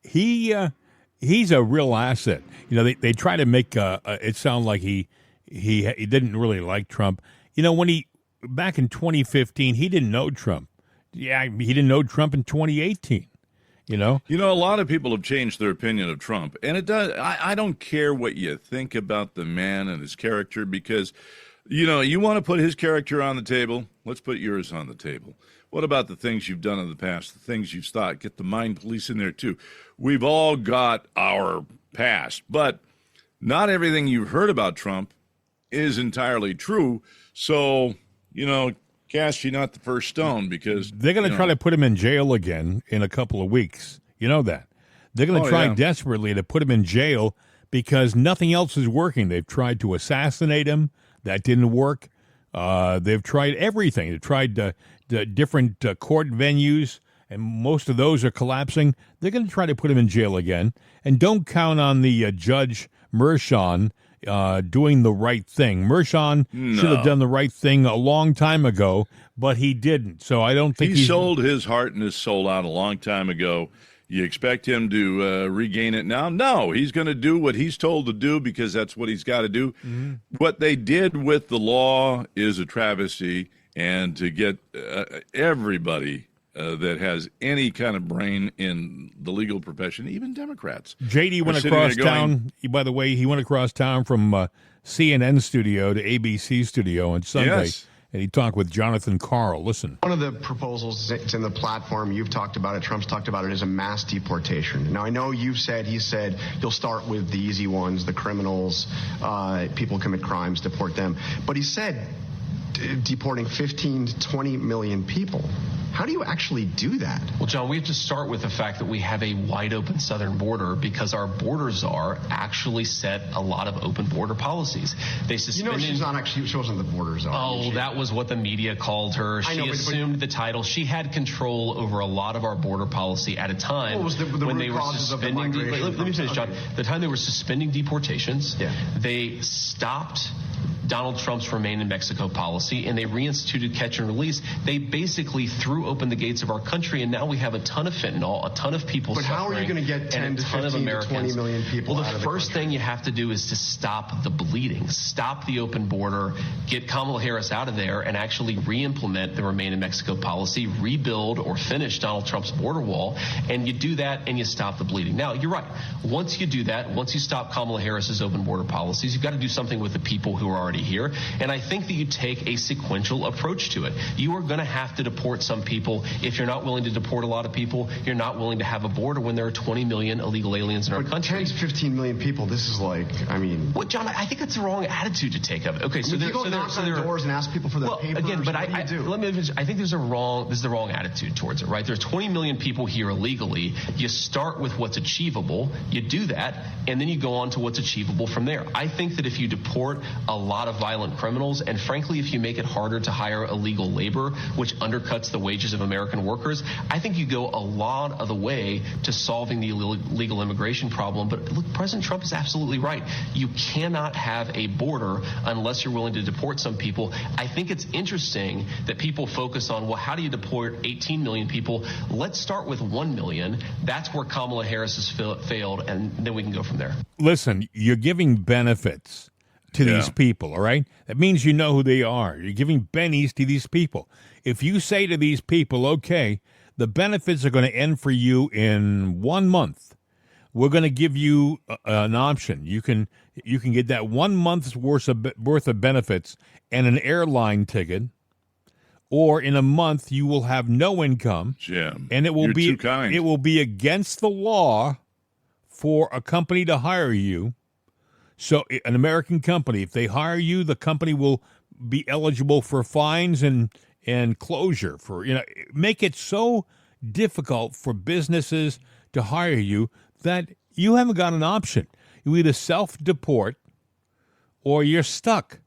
he's a real asset. They try to make it sound like he didn't really like Trump. When back in 2015, he didn't know Trump. Yeah, he didn't know Trump in 2018. A lot of people have changed their opinion of Trump, and it does. I don't care what you think about the man and his character, because, you want to put his character on the table. Let's put yours on the table. What about the things you've done in the past, the things you've thought? Get the mind police in there, too. We've all got our past, but not everything you've heard about Trump is entirely true. So, cast ye not the first stone, because they're going to try to put him in jail again in a couple of weeks. You know that. They're going to try desperately to put him in jail because nothing else is working. They've tried to assassinate him. That didn't work. They've tried everything. They've tried the different court venues, and most of those are collapsing. They're going to try to put him in jail again. And don't count on the Judge Merchan doing the right thing. Merchan should have done the right thing a long time ago, but he didn't. So I don't think he sold his heart and his soul out a long time ago. You expect him to regain it now? No, he's going to do what he's told to do because that's what he's got to do. Mm-hmm. What they did with the law is a travesty, and to get everybody that has any kind of brain in the legal profession, even Democrats. JD went across town. By the way, he went across town from CNN studio to ABC studio on Sunday. Yes. And he talked with Jonathan Karl. Listen. One of the proposals that's in the platform, you've talked about it, Trump's talked about it, is a mass deportation. Now, I know he said you'll start with the easy ones, the criminals, people commit crimes, deport them. But he said deporting 15 to 20 million people. How do you actually do that? Well, John, we have to start with the fact that we have a wide open southern border because our border czar actually set a lot of open border policies. They suspended. She wasn't the border czar. Oh, that was what the media called her. She assumed the title. She had control over a lot of our border policy at a time when they were suspending. Let me finish, John. The time they were suspending deportations, they stopped Donald Trump's Remain in Mexico policy, and they reinstituted catch and release. They basically threw open the gates of our country, and now we have a ton of fentanyl, a ton of people suffering. But how are you going to get 10 to 15 to 20 million people out of the first thing you have to do is to stop the bleeding, stop the open border, get Kamala Harris out of there, and actually re-implement the Remain in Mexico policy, rebuild or finish Donald Trump's border wall, and you do that and you stop the bleeding. Now, you're right. Once you do that, once you stop Kamala Harris's open border policies, you've got to do something with the people who are already here, and I think that you take a sequential approach to it. You are going to have to deport some people. If you're not willing to deport a lot of people, you're not willing to have a border when there are 20 million illegal aliens in our country. 10 to 15 million people, this is like, Well, John, I think that's the wrong attitude to take of it. Okay, so people knock on doors and ask people for their papers. Again, but I think this is the wrong attitude towards it, right? There's 20 million people here illegally. You start with what's achievable, you do that, and then you go on to what's achievable from there. I think that if you deport a lot lot of violent criminals. And frankly, if you make it harder to hire illegal labor, which undercuts the wages of American workers, I think you go a lot of the way to solving the illegal immigration problem. But look, President Trump is absolutely right. You cannot have a border unless you're willing to deport some people. I think it's interesting that people focus on, well, how do you deport 18 million people? Let's start with 1 million. That's where Kamala Harris has failed, and then we can go from there. Listen, you're giving benefits to these people, all right? That means you know who they are. You're giving bennies to these people. If you say to these people, okay, the benefits are going to end for you in 1 month, we're going to give you an option. You can get that 1 month's worth of benefits and an airline ticket, or in a month you will have no income. Jim, and it will be too kind. It will be against the law for a company to hire you. So an American company, if they hire you, the company will be eligible for fines and closure. Make it so difficult for businesses to hire you that you haven't got an option. You either self-deport or you're stuck,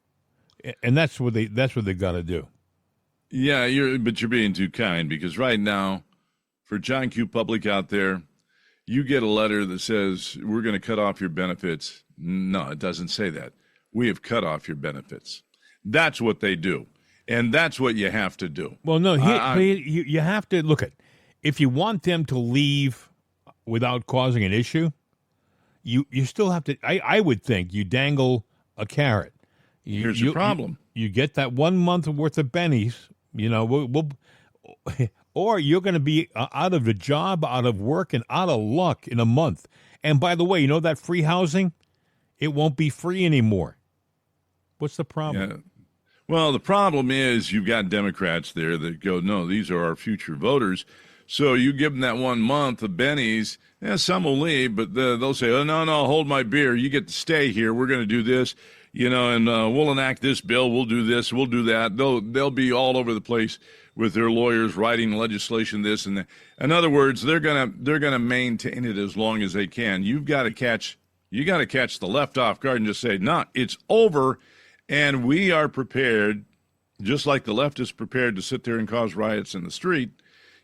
and that's what they got to do. Yeah, but you're being too kind, because right now, for John Q. Public out there, you get a letter that says we're going to cut off your benefits. No, it doesn't say that. We have cut off your benefits. That's what they do, and that's what you have to do. Well, no, you have to look at, if you want them to leave without causing an issue, you still have to. I would think you dangle a carrot. Here's the problem: you get that 1 month worth of bennies. Or you're going to be out of a job, out of work, and out of luck in a month. And by the way, that free housing, it won't be free anymore. What's the problem? Yeah. Well, the problem is you've got Democrats there that go, no, these are our future voters. So you give them that 1 month of bennies. Yeah, some will leave, but they'll say, oh, no, hold my beer. You get to stay here. We're going to do this, and we'll enact this bill. We'll do this. We'll do that. They'll be all over the place with their lawyers writing legislation, this and that. In other words, they're gonna maintain it as long as they can. You got to catch the left off guard and just say, nah, it's over, and we are prepared, just like the left is prepared to sit there and cause riots in the street.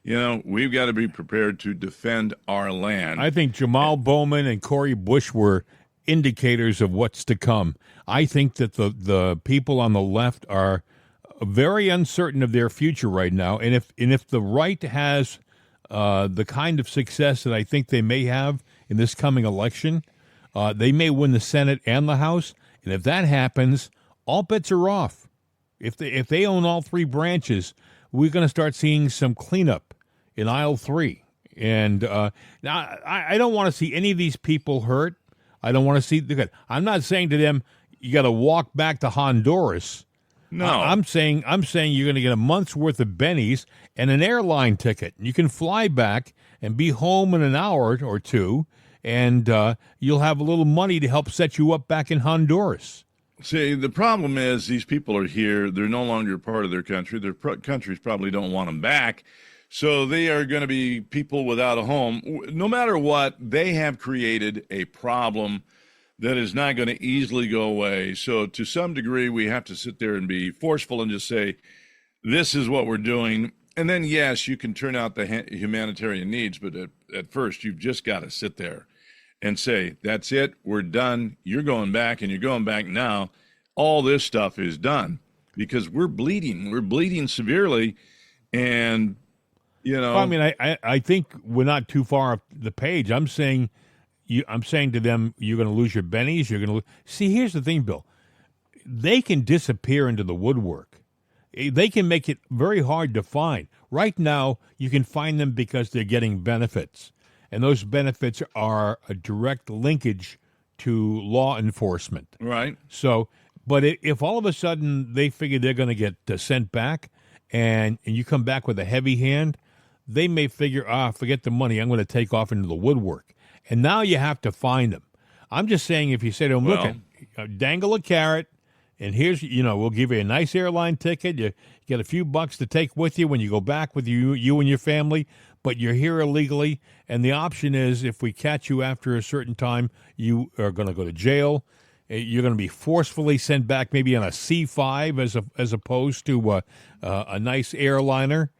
We've got to be prepared to defend our land. I think Jamal Bowman and Cori Bush were indicators of what's to come. I think that the people on the left are very uncertain of their future right now, and if the right has the kind of success that I think they may have in this coming election, they may win the Senate and the House. And if that happens, all bets are off. If they own all three branches, we're going to start seeing some cleanup in aisle 3. And now I don't want to see any of these people hurt. I don't want to see. I'm not saying to them you got to walk back to Honduras. No, I'm saying you're going to get a month's worth of bennies and an airline ticket. You can fly back and be home in an hour or two, and you'll have a little money to help set you up back in Honduras. See, the problem is these people are here. They're no longer part of their country. Their countries probably don't want them back. So they are going to be people without a home. No matter what, they have created a problem that is not going to easily go away. So to some degree, we have to sit there and be forceful and just say, this is what we're doing. And then, yes, you can turn out the humanitarian needs, but at first, you've just got to sit there and say, that's it, we're done. You're going back, and you're going back now. All this stuff is done because we're bleeding. We're bleeding severely. And, Well, I mean, I think we're not too far up the page. I'm saying to them, you're going to lose your bennies. You're going to see. Here's the thing, Bill. They can disappear into the woodwork. They can make it very hard to find. Right now, you can find them because they're getting benefits, and those benefits are a direct linkage to law enforcement. Right. So, but if all of a sudden they figure they're going to get sent back, and you come back with a heavy hand, they may figure, forget the money. I'm going to take off into the woodwork. And now you have to find them. I'm just saying, if you say to them, look, dangle a carrot, and here's, we'll give you a nice airline ticket. You get a few bucks to take with you when you go back with you and your family, but you're here illegally. And the option is, if we catch you after a certain time, you are going to go to jail. You're going to be forcefully sent back maybe on a C-5 as opposed to a nice airliner,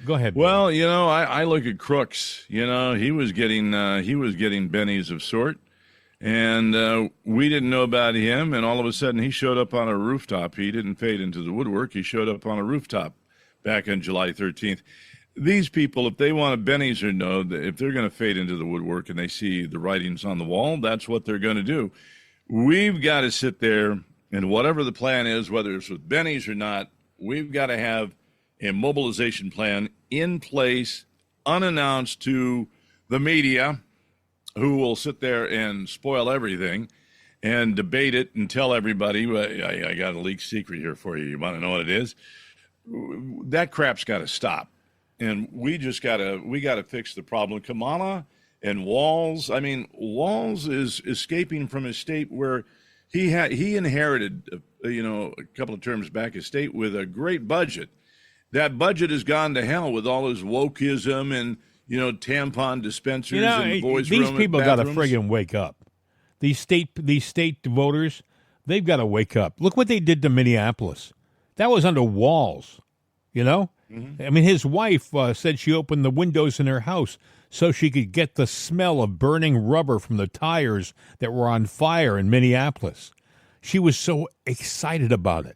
Go ahead. Well, I look at Crooks. He was getting bennies of sort, and we didn't know about him. And all of a sudden, he showed up on a rooftop. He didn't fade into the woodwork. He showed up on a rooftop back on July 13th. These people, if they want to bennies or no, if they're going to fade into the woodwork and they see the writings on the wall, that's what they're going to do. We've got to sit there, and whatever the plan is, whether it's with bennies or not, we've got to have a mobilization plan in place, unannounced to the media, who will sit there and spoil everything and debate it and tell everybody, I got a leaked secret here for you. You want to know what it is? That crap's got to stop. And we got to fix the problem. Kamala and Walz, Walz is escaping from a state where he inherited, a couple of terms back, a state with a great budget. That budget has gone to hell with all his wokeism and, tampon dispensers and boys' room. These people got to friggin' wake up. These state voters, they've got to wake up. Look what they did to Minneapolis. That was under Walz, Mm-hmm. His wife said she opened the windows in her house so she could get the smell of burning rubber from the tires that were on fire in Minneapolis. She was so excited about it.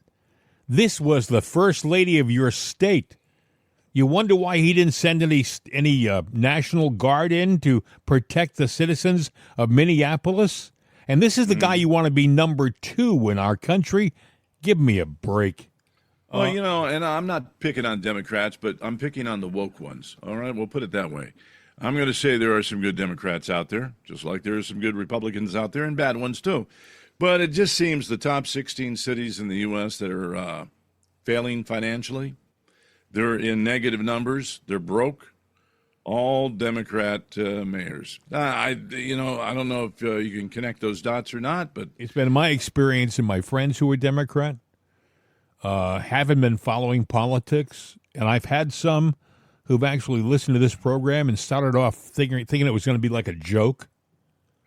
This was the first lady of your state. You wonder why he didn't send any National Guard in to protect the citizens of Minneapolis? And this is the guy you want to be number 2 in our country? Give me a break. Well, and I'm not picking on Democrats, but I'm picking on the woke ones. All right, we'll put it that way. I'm going to say there are some good Democrats out there, just like there are some good Republicans out there and bad ones too. But it just seems the top 16 cities in the U.S. that are failing financially, they're in negative numbers, they're broke, all Democrat mayors. I don't know if you can connect those dots or not, but it's been my experience and my friends who are Democrat haven't been following politics, and I've had some who've actually listened to this program and started off thinking it was going to be like a joke.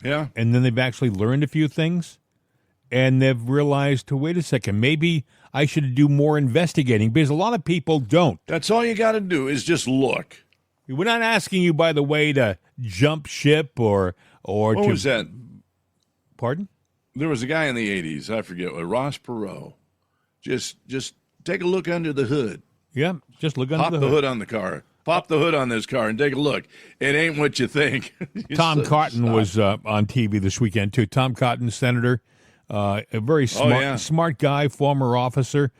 Yeah. And then they've actually learned a few things, and they've realized, wait a second, maybe I should do more investigating, because a lot of people don't. That's all you got to do is just look. We're not asking you, by the way, to jump ship or what to... was that? Pardon? There was a guy in the 80s, I forget, Ross Perot. Just take a look under the hood. Yeah, just look under the hood. Pop the hood on the car. Pop the hood on this car and take a look. It ain't what you think. Tom Cotton was on TV this weekend, too. Tom Cotton, senator, a very smart guy, former officer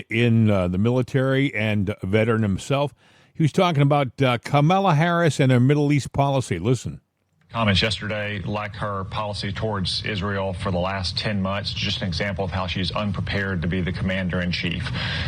in the military and a veteran himself. He was talking about Kamala Harris and her Middle East policy. Listen. Comments yesterday, like her policy towards Israel for the last 10 months, just an example of how she's unprepared to be the commander-in-chief.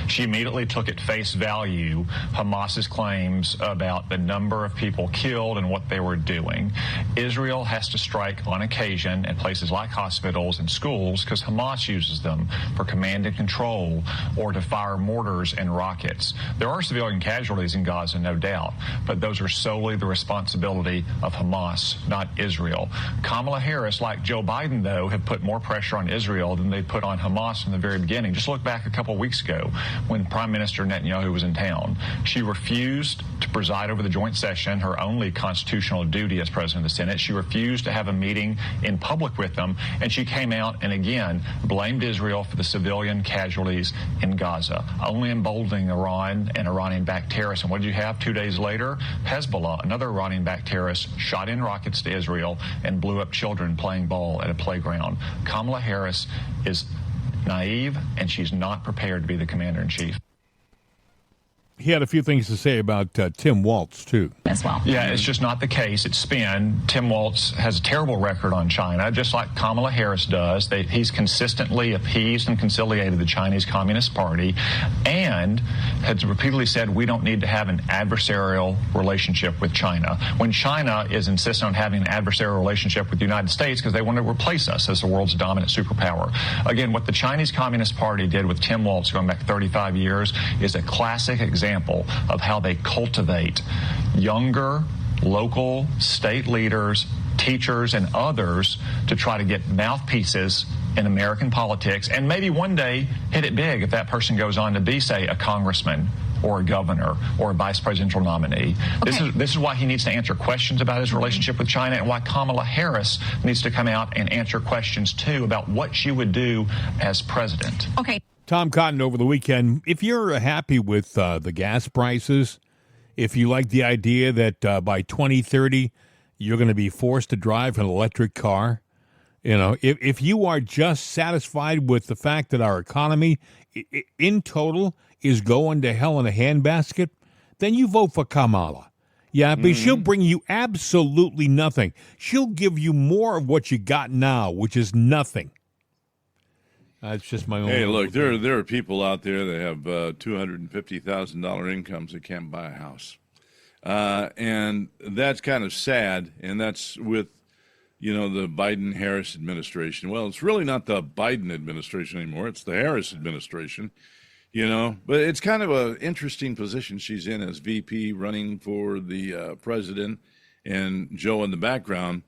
She immediately took at face value Hamas's claims about the number of people killed and what they were doing. Israel has to strike on occasion at places like hospitals and schools because Hamas uses them for command and control or to fire mortars and rockets. There are civilian casualties in Gaza, no doubt, but those are solely the responsibility of Hamas, not Israel. Kamala Harris, like Joe Biden, though, have put more pressure on Israel than they put on Hamas from the very beginning. Just look back a couple of weeks ago when Prime Minister Netanyahu was in town. She refused to preside over the joint session, her only constitutional duty as president of the Senate. She refused to have a meeting in public with them, and she came out and again blamed Israel for the civilian casualties in Gaza, only emboldening Iran and Iranian-backed terrorists. And what did you have 2 days later? Hezbollah, another Iranian-backed terrorist, shot in rockets to Israel and blew up children playing ball at a playground. Kamala Harris is naive, and she's not prepared to be the commander-in-chief. He had a few things to say about Tim Walz, too. As well. Yeah, it's just not the case. It's spin. Tim Walz has a terrible record on China, just like Kamala Harris does. He's consistently appeased and conciliated the Chinese Communist Party and has repeatedly said we don't need to have an adversarial relationship with China. When China is insisting on having an adversarial relationship with the United States because they want to replace us as the world's dominant superpower. Again, what the Chinese Communist Party did with Tim Walz going back 35 years is a classic example of how they cultivate younger local state leaders, teachers and others to try to get mouthpieces in American politics, and maybe one day hit it big if that person goes on to be, say, a congressman or a governor or a vice presidential nominee. Okay. This is why he needs to answer questions about his relationship with China, and why Kamala Harris needs to come out and answer questions, too, about what she would do as president. Okay. Tom Cotton over the weekend, if you're happy with the gas prices, if you like the idea that by 2030 you're going to be forced to drive an electric car, if you are just satisfied with the fact that our economy in total is going to hell in a handbasket, then you vote for Kamala. Yeah, but she'll bring you absolutely nothing. She'll give you more of what you got now, which is nothing. That's just my own. Hey, look, there are people out there that have $250,000 incomes that can't buy a house. And that's kind of sad, and that's with, the Biden-Harris administration. Well, it's really not the Biden administration anymore. It's the Harris administration, But it's kind of an interesting position she's in as VP running for the president, and Joe in the background.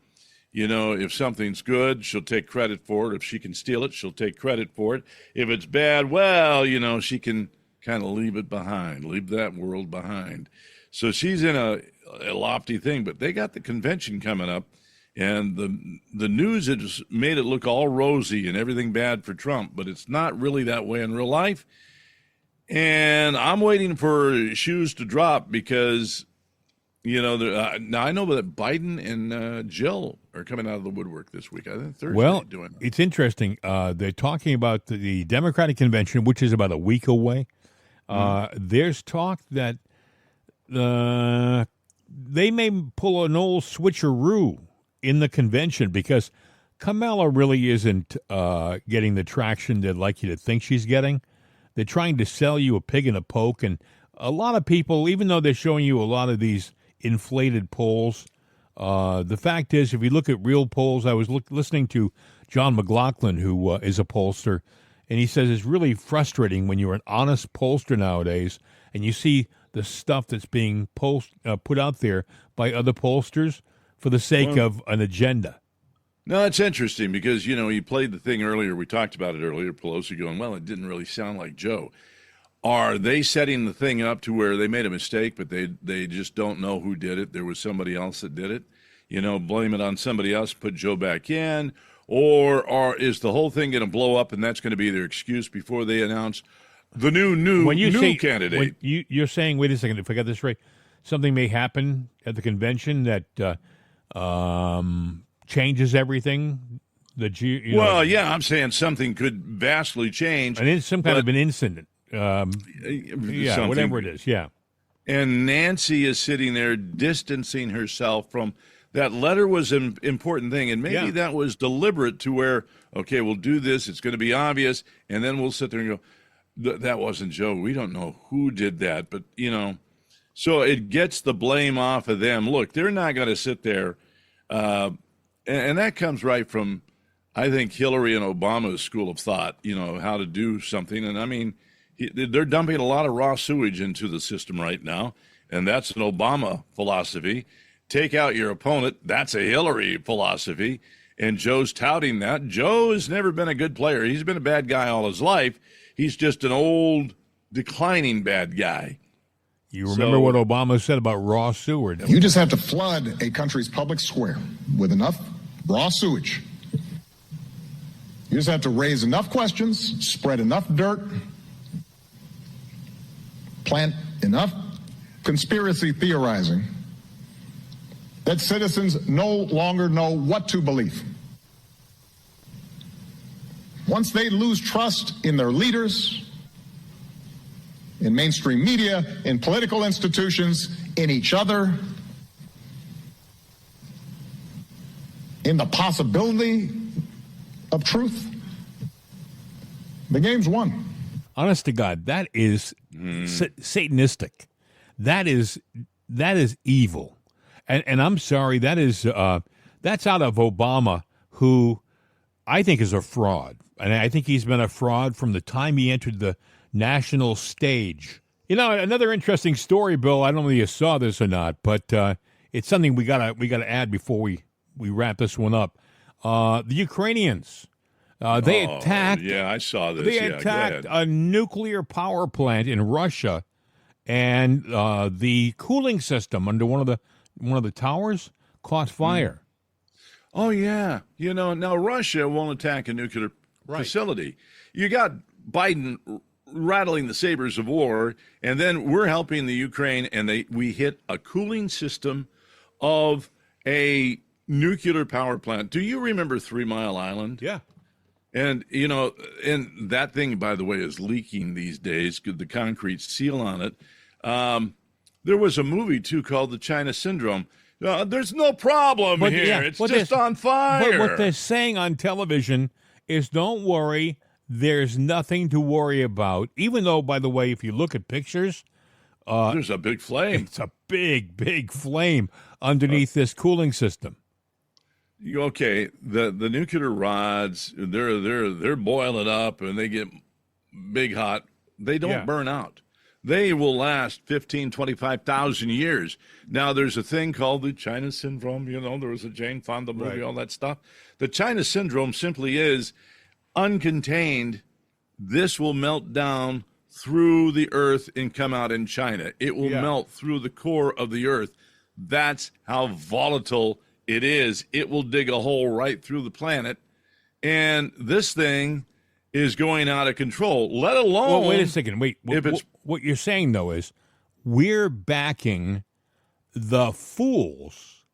If something's good, she'll take credit for it. If she can steal it, she'll take credit for it. If it's bad, well, she can kind of leave it behind, leave that world behind. So she's in a lofty thing, but they got the convention coming up, and the news has made it look all rosy and everything bad for Trump, but it's not really that way in real life. And I'm waiting for shoes to drop because, now I know that Biden and Jill are coming out of the woodwork this week. I think Thursday. Well, doing that. It's interesting. They're talking about the Democratic convention, which is about a week away. There's talk that they may pull an old switcheroo in the convention because Kamala really isn't getting the traction they'd like you to think she's getting. They're trying to sell you a pig in a poke, and a lot of people, even though they're showing you a lot of these inflated polls, the fact is, if you look at real polls, I was listening to John McLaughlin, who is a pollster, and he says it's really frustrating when you're an honest pollster nowadays and you see the stuff that's being put out there by other pollsters for the sake of an agenda. No, it's interesting because, you played the thing earlier. We talked about it earlier, Pelosi going, well, it didn't really sound like Joe. Are they setting the thing up to where they made a mistake, but they just don't know who did it? There was somebody else that did it. Blame it on somebody else, put Joe back in. Or is the whole thing going to blow up and that's going to be their excuse before they announce the new candidate? When you're saying, wait a second, if I got this right, something may happen at the convention that changes everything? Yeah, I'm saying something could vastly change. And it's some kind of an incident. Whatever it is, yeah. And Nancy is sitting there distancing herself from that letter was an important thing, and maybe that was deliberate to where, okay, we'll do this, it's going to be obvious, and then we'll sit there and go, that wasn't Joe. We don't know who did that, but, so it gets the blame off of them. Look, they're not going to sit there, and that comes right from, I think, Hillary and Obama's school of thought, how to do something, and I mean, they're dumping a lot of raw sewage into the system right now, and that's an Obama philosophy. Take out your opponent, that's a Hillary philosophy, and Joe's touting that. Joe has never been a good player. He's been a bad guy all his life. He's just an old, declining bad guy. You remember what Obama said about raw sewage? You just have to flood a country's public square with enough raw sewage. You just have to raise enough questions, spread enough dirt, plant enough conspiracy theorizing that citizens no longer know what to believe. Once they lose trust in their leaders, in mainstream media, in political institutions, in each other, in the possibility of truth, the game's won. Honest to God, that is satanistic. That is evil. And I'm sorry, that's out of Obama, who I think is a fraud. And I think he's been a fraud from the time he entered the national stage. Another interesting story, Bill, I don't know if you saw this or not, but it's something we gotta add before we we wrap this one up. The Ukrainians, they attacked. Yeah, I saw this. They attacked a nuclear power plant in Russia, and the cooling system under one of the towers caught fire. Oh yeah, now Russia won't attack a nuclear facility. You got Biden rattling the sabers of war, and then we're helping the Ukraine, and we hit a cooling system of a nuclear power plant. Do you remember 3 Mile Island? Yeah. And, and that thing, by the way, is leaking these days, the concrete seal on it. There was a movie, too, called The China Syndrome. There's no problem here. Yeah, it's just on fire. But what they're saying on television is, don't worry, there's nothing to worry about. Even though, by the way, if you look at pictures, there's a big flame. It's a big, big flame underneath this cooling system. Okay, the nuclear rods, they're boiling up and they get big hot. They don't burn out. They will last 15, 25,000 years. Now, there's a thing called the China Syndrome. There was a Jane Fonda movie, all that stuff. The China Syndrome simply is uncontained. This will melt down through the earth and come out in China. It will melt through the core of the earth. That's how volatile it is. It will dig a hole right through the planet. And this thing is going out of control, let alone... Well, wait a second. Wait. What you're saying, though, is we're backing the fools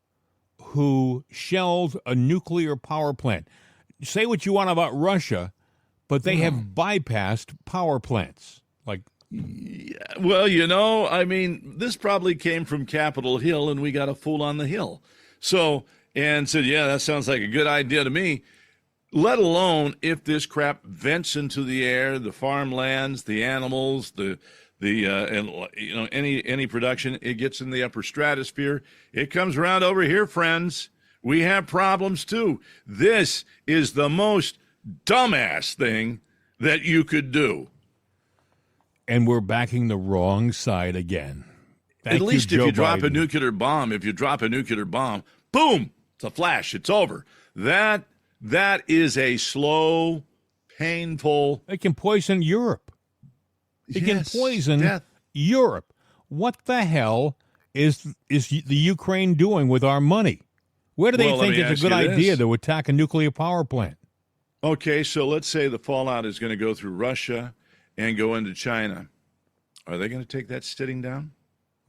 who shelled a nuclear power plant. Say what you want about Russia, but they have bypassed power plants. Well, this probably came from Capitol Hill, and we got a fool on the hill. So, and said, yeah, that sounds like a good idea to me. Let alone if this crap vents into the air, the farmlands, the animals, any production, it gets in the upper stratosphere. It comes around over here, friends. We have problems too. This is the most dumbass thing that you could do. And we're backing the wrong side again. At least if you drop a nuclear bomb, boom, it's a flash. It's over. That is a slow, painful. It can poison Europe. It can poison Europe. What the hell is the Ukraine doing with our money? Where do they think it's a good idea to attack a nuclear power plant? Okay, so let's say the fallout is going to go through Russia and go into China. Are they going to take that sitting down?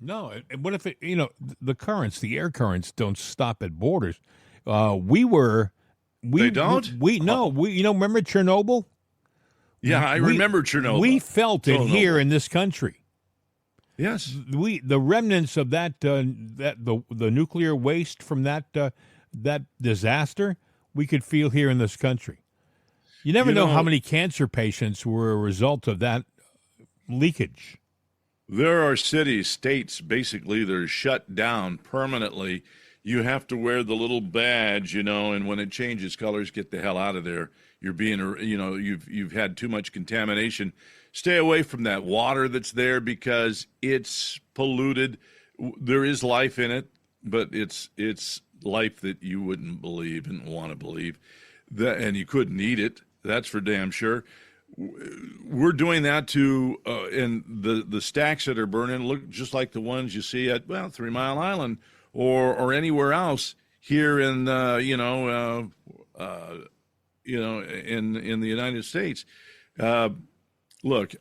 No. What if the currents, the air currents, don't stop at borders? They don't. Remember Chernobyl? Yeah, I remember Chernobyl. We felt it here in this country. Yes, the remnants of the nuclear waste from that disaster we could feel here in this country. You never know how many cancer patients were a result of that leakage. There are cities, states, basically, that are shut down permanently. You have to wear the little badge, and when it changes colors, get the hell out of there. You're being, you've had too much contamination. Stay away from that water that's there because it's polluted. There is life in it, but it's life that you wouldn't believe and want to believe. And you couldn't eat it. That's for damn sure. We're doing that to, and the stacks that are burning look just like the ones you see at 3 Mile Island or anywhere else here in in the United States. Look,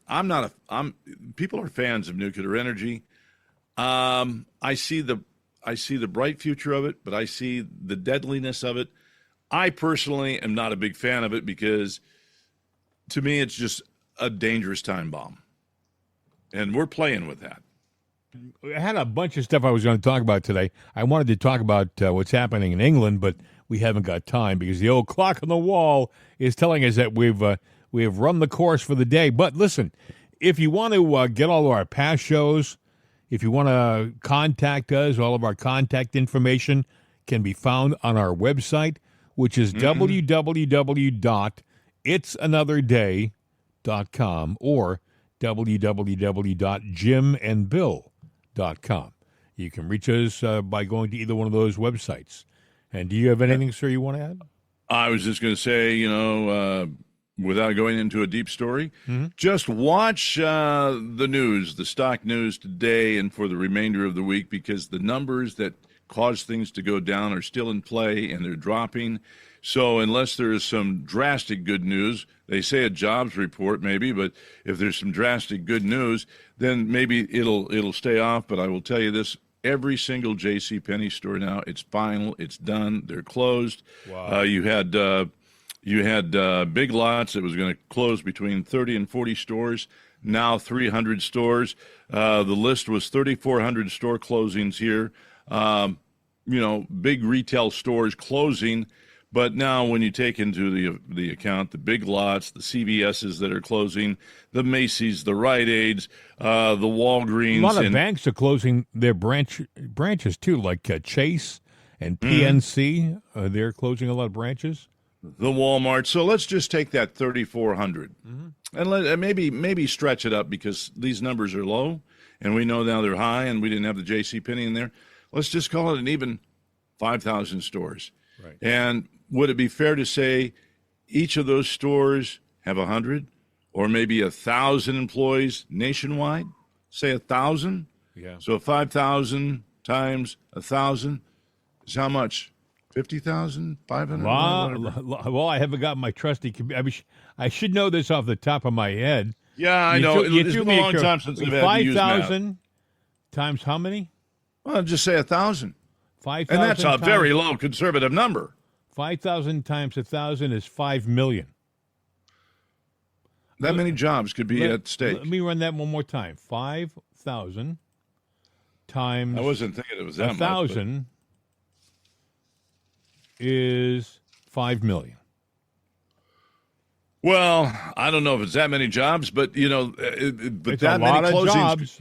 people are fans of nuclear energy. I see the bright future of it, but I see the deadliness of it. I personally am not a big fan of it because, to me, it's just a dangerous time bomb. And we're playing with that. I had a bunch of stuff I was going to talk about today. I wanted to talk about what's happening in England, but we haven't got time because the old clock on the wall is telling us that we have run the course for the day. But listen, if you want to get all of our past shows, if you want to contact us, all of our contact information can be found on our website, which is www.itsanotherday.com or www.jimandbill.com. You can reach us by going to either one of those websites. And do you have anything, sir, you want to add? I was just going to say, without going into a deep story, just watch the news, the stock news today and for the remainder of the week, because the numbers that cause things to go down are still in play and they're dropping. So unless there is some drastic good news, they say a jobs report maybe, but if there's some drastic good news, then maybe it'll stay off. But I will tell you this. Every single JCPenney store now, it's final, it's done, they're closed. Wow. You had Big Lots that was going to close between 30 and 40 stores, now 300 stores. The list was 3,400 store closings here. Big retail stores closing. But now when you take into the account the Big Lots, the CVSs that are closing, the Macy's, the Rite Aids, the Walgreens. A lot of banks are closing their branches, too, like Chase and PNC. They're closing a lot of branches. The Walmart. So let's just take that 3,400 and maybe stretch it up, because these numbers are low, and we know now they're high, and we didn't have the JCPenney in there. Let's just call it an even 5,000 stores. Right. And would it be fair to say each of those stores have 100 or maybe 1,000 employees nationwide? Say 1,000? Yeah. So 5,000 times 1,000 is how much? 50,000? 500? Well, I haven't got my trusty I should know this off the top of my head. Yeah, I know. It's been a long time since I've had to use math. 5,000 times how many? Well, just say 1,000. 5,000. And that's a very low conservative number. 5,000 times 1,000 is 5 million. That many jobs could be at stake. Let me run that one more time. 5,000 times. I wasn't thinking it was that 1,000 is 5 million. Well, I don't know if it's that many jobs, but it's that a lot many of closings. Jobs.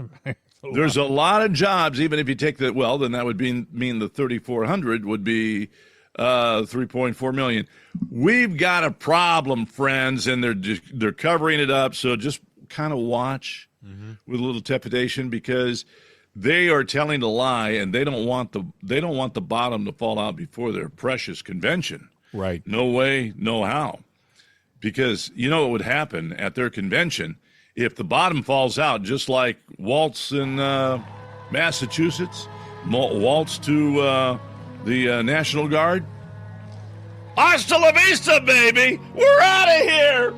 There's a lot of jobs, even if you take that. Well, then that would mean the 3,400 would be 3.4 million. We've got a problem, friends, and they're covering it up. So just kind of watch with a little trepidation, because they are telling a lie, and they don't want the bottom to fall out before their precious convention. Right. No way, no how. Because you know what would happen at their convention if the bottom falls out, just like Waltz in Massachusetts, Waltz to the National Guard. Hasta la vista, baby! We're out of here!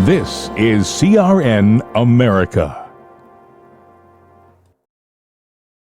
This is CRN America.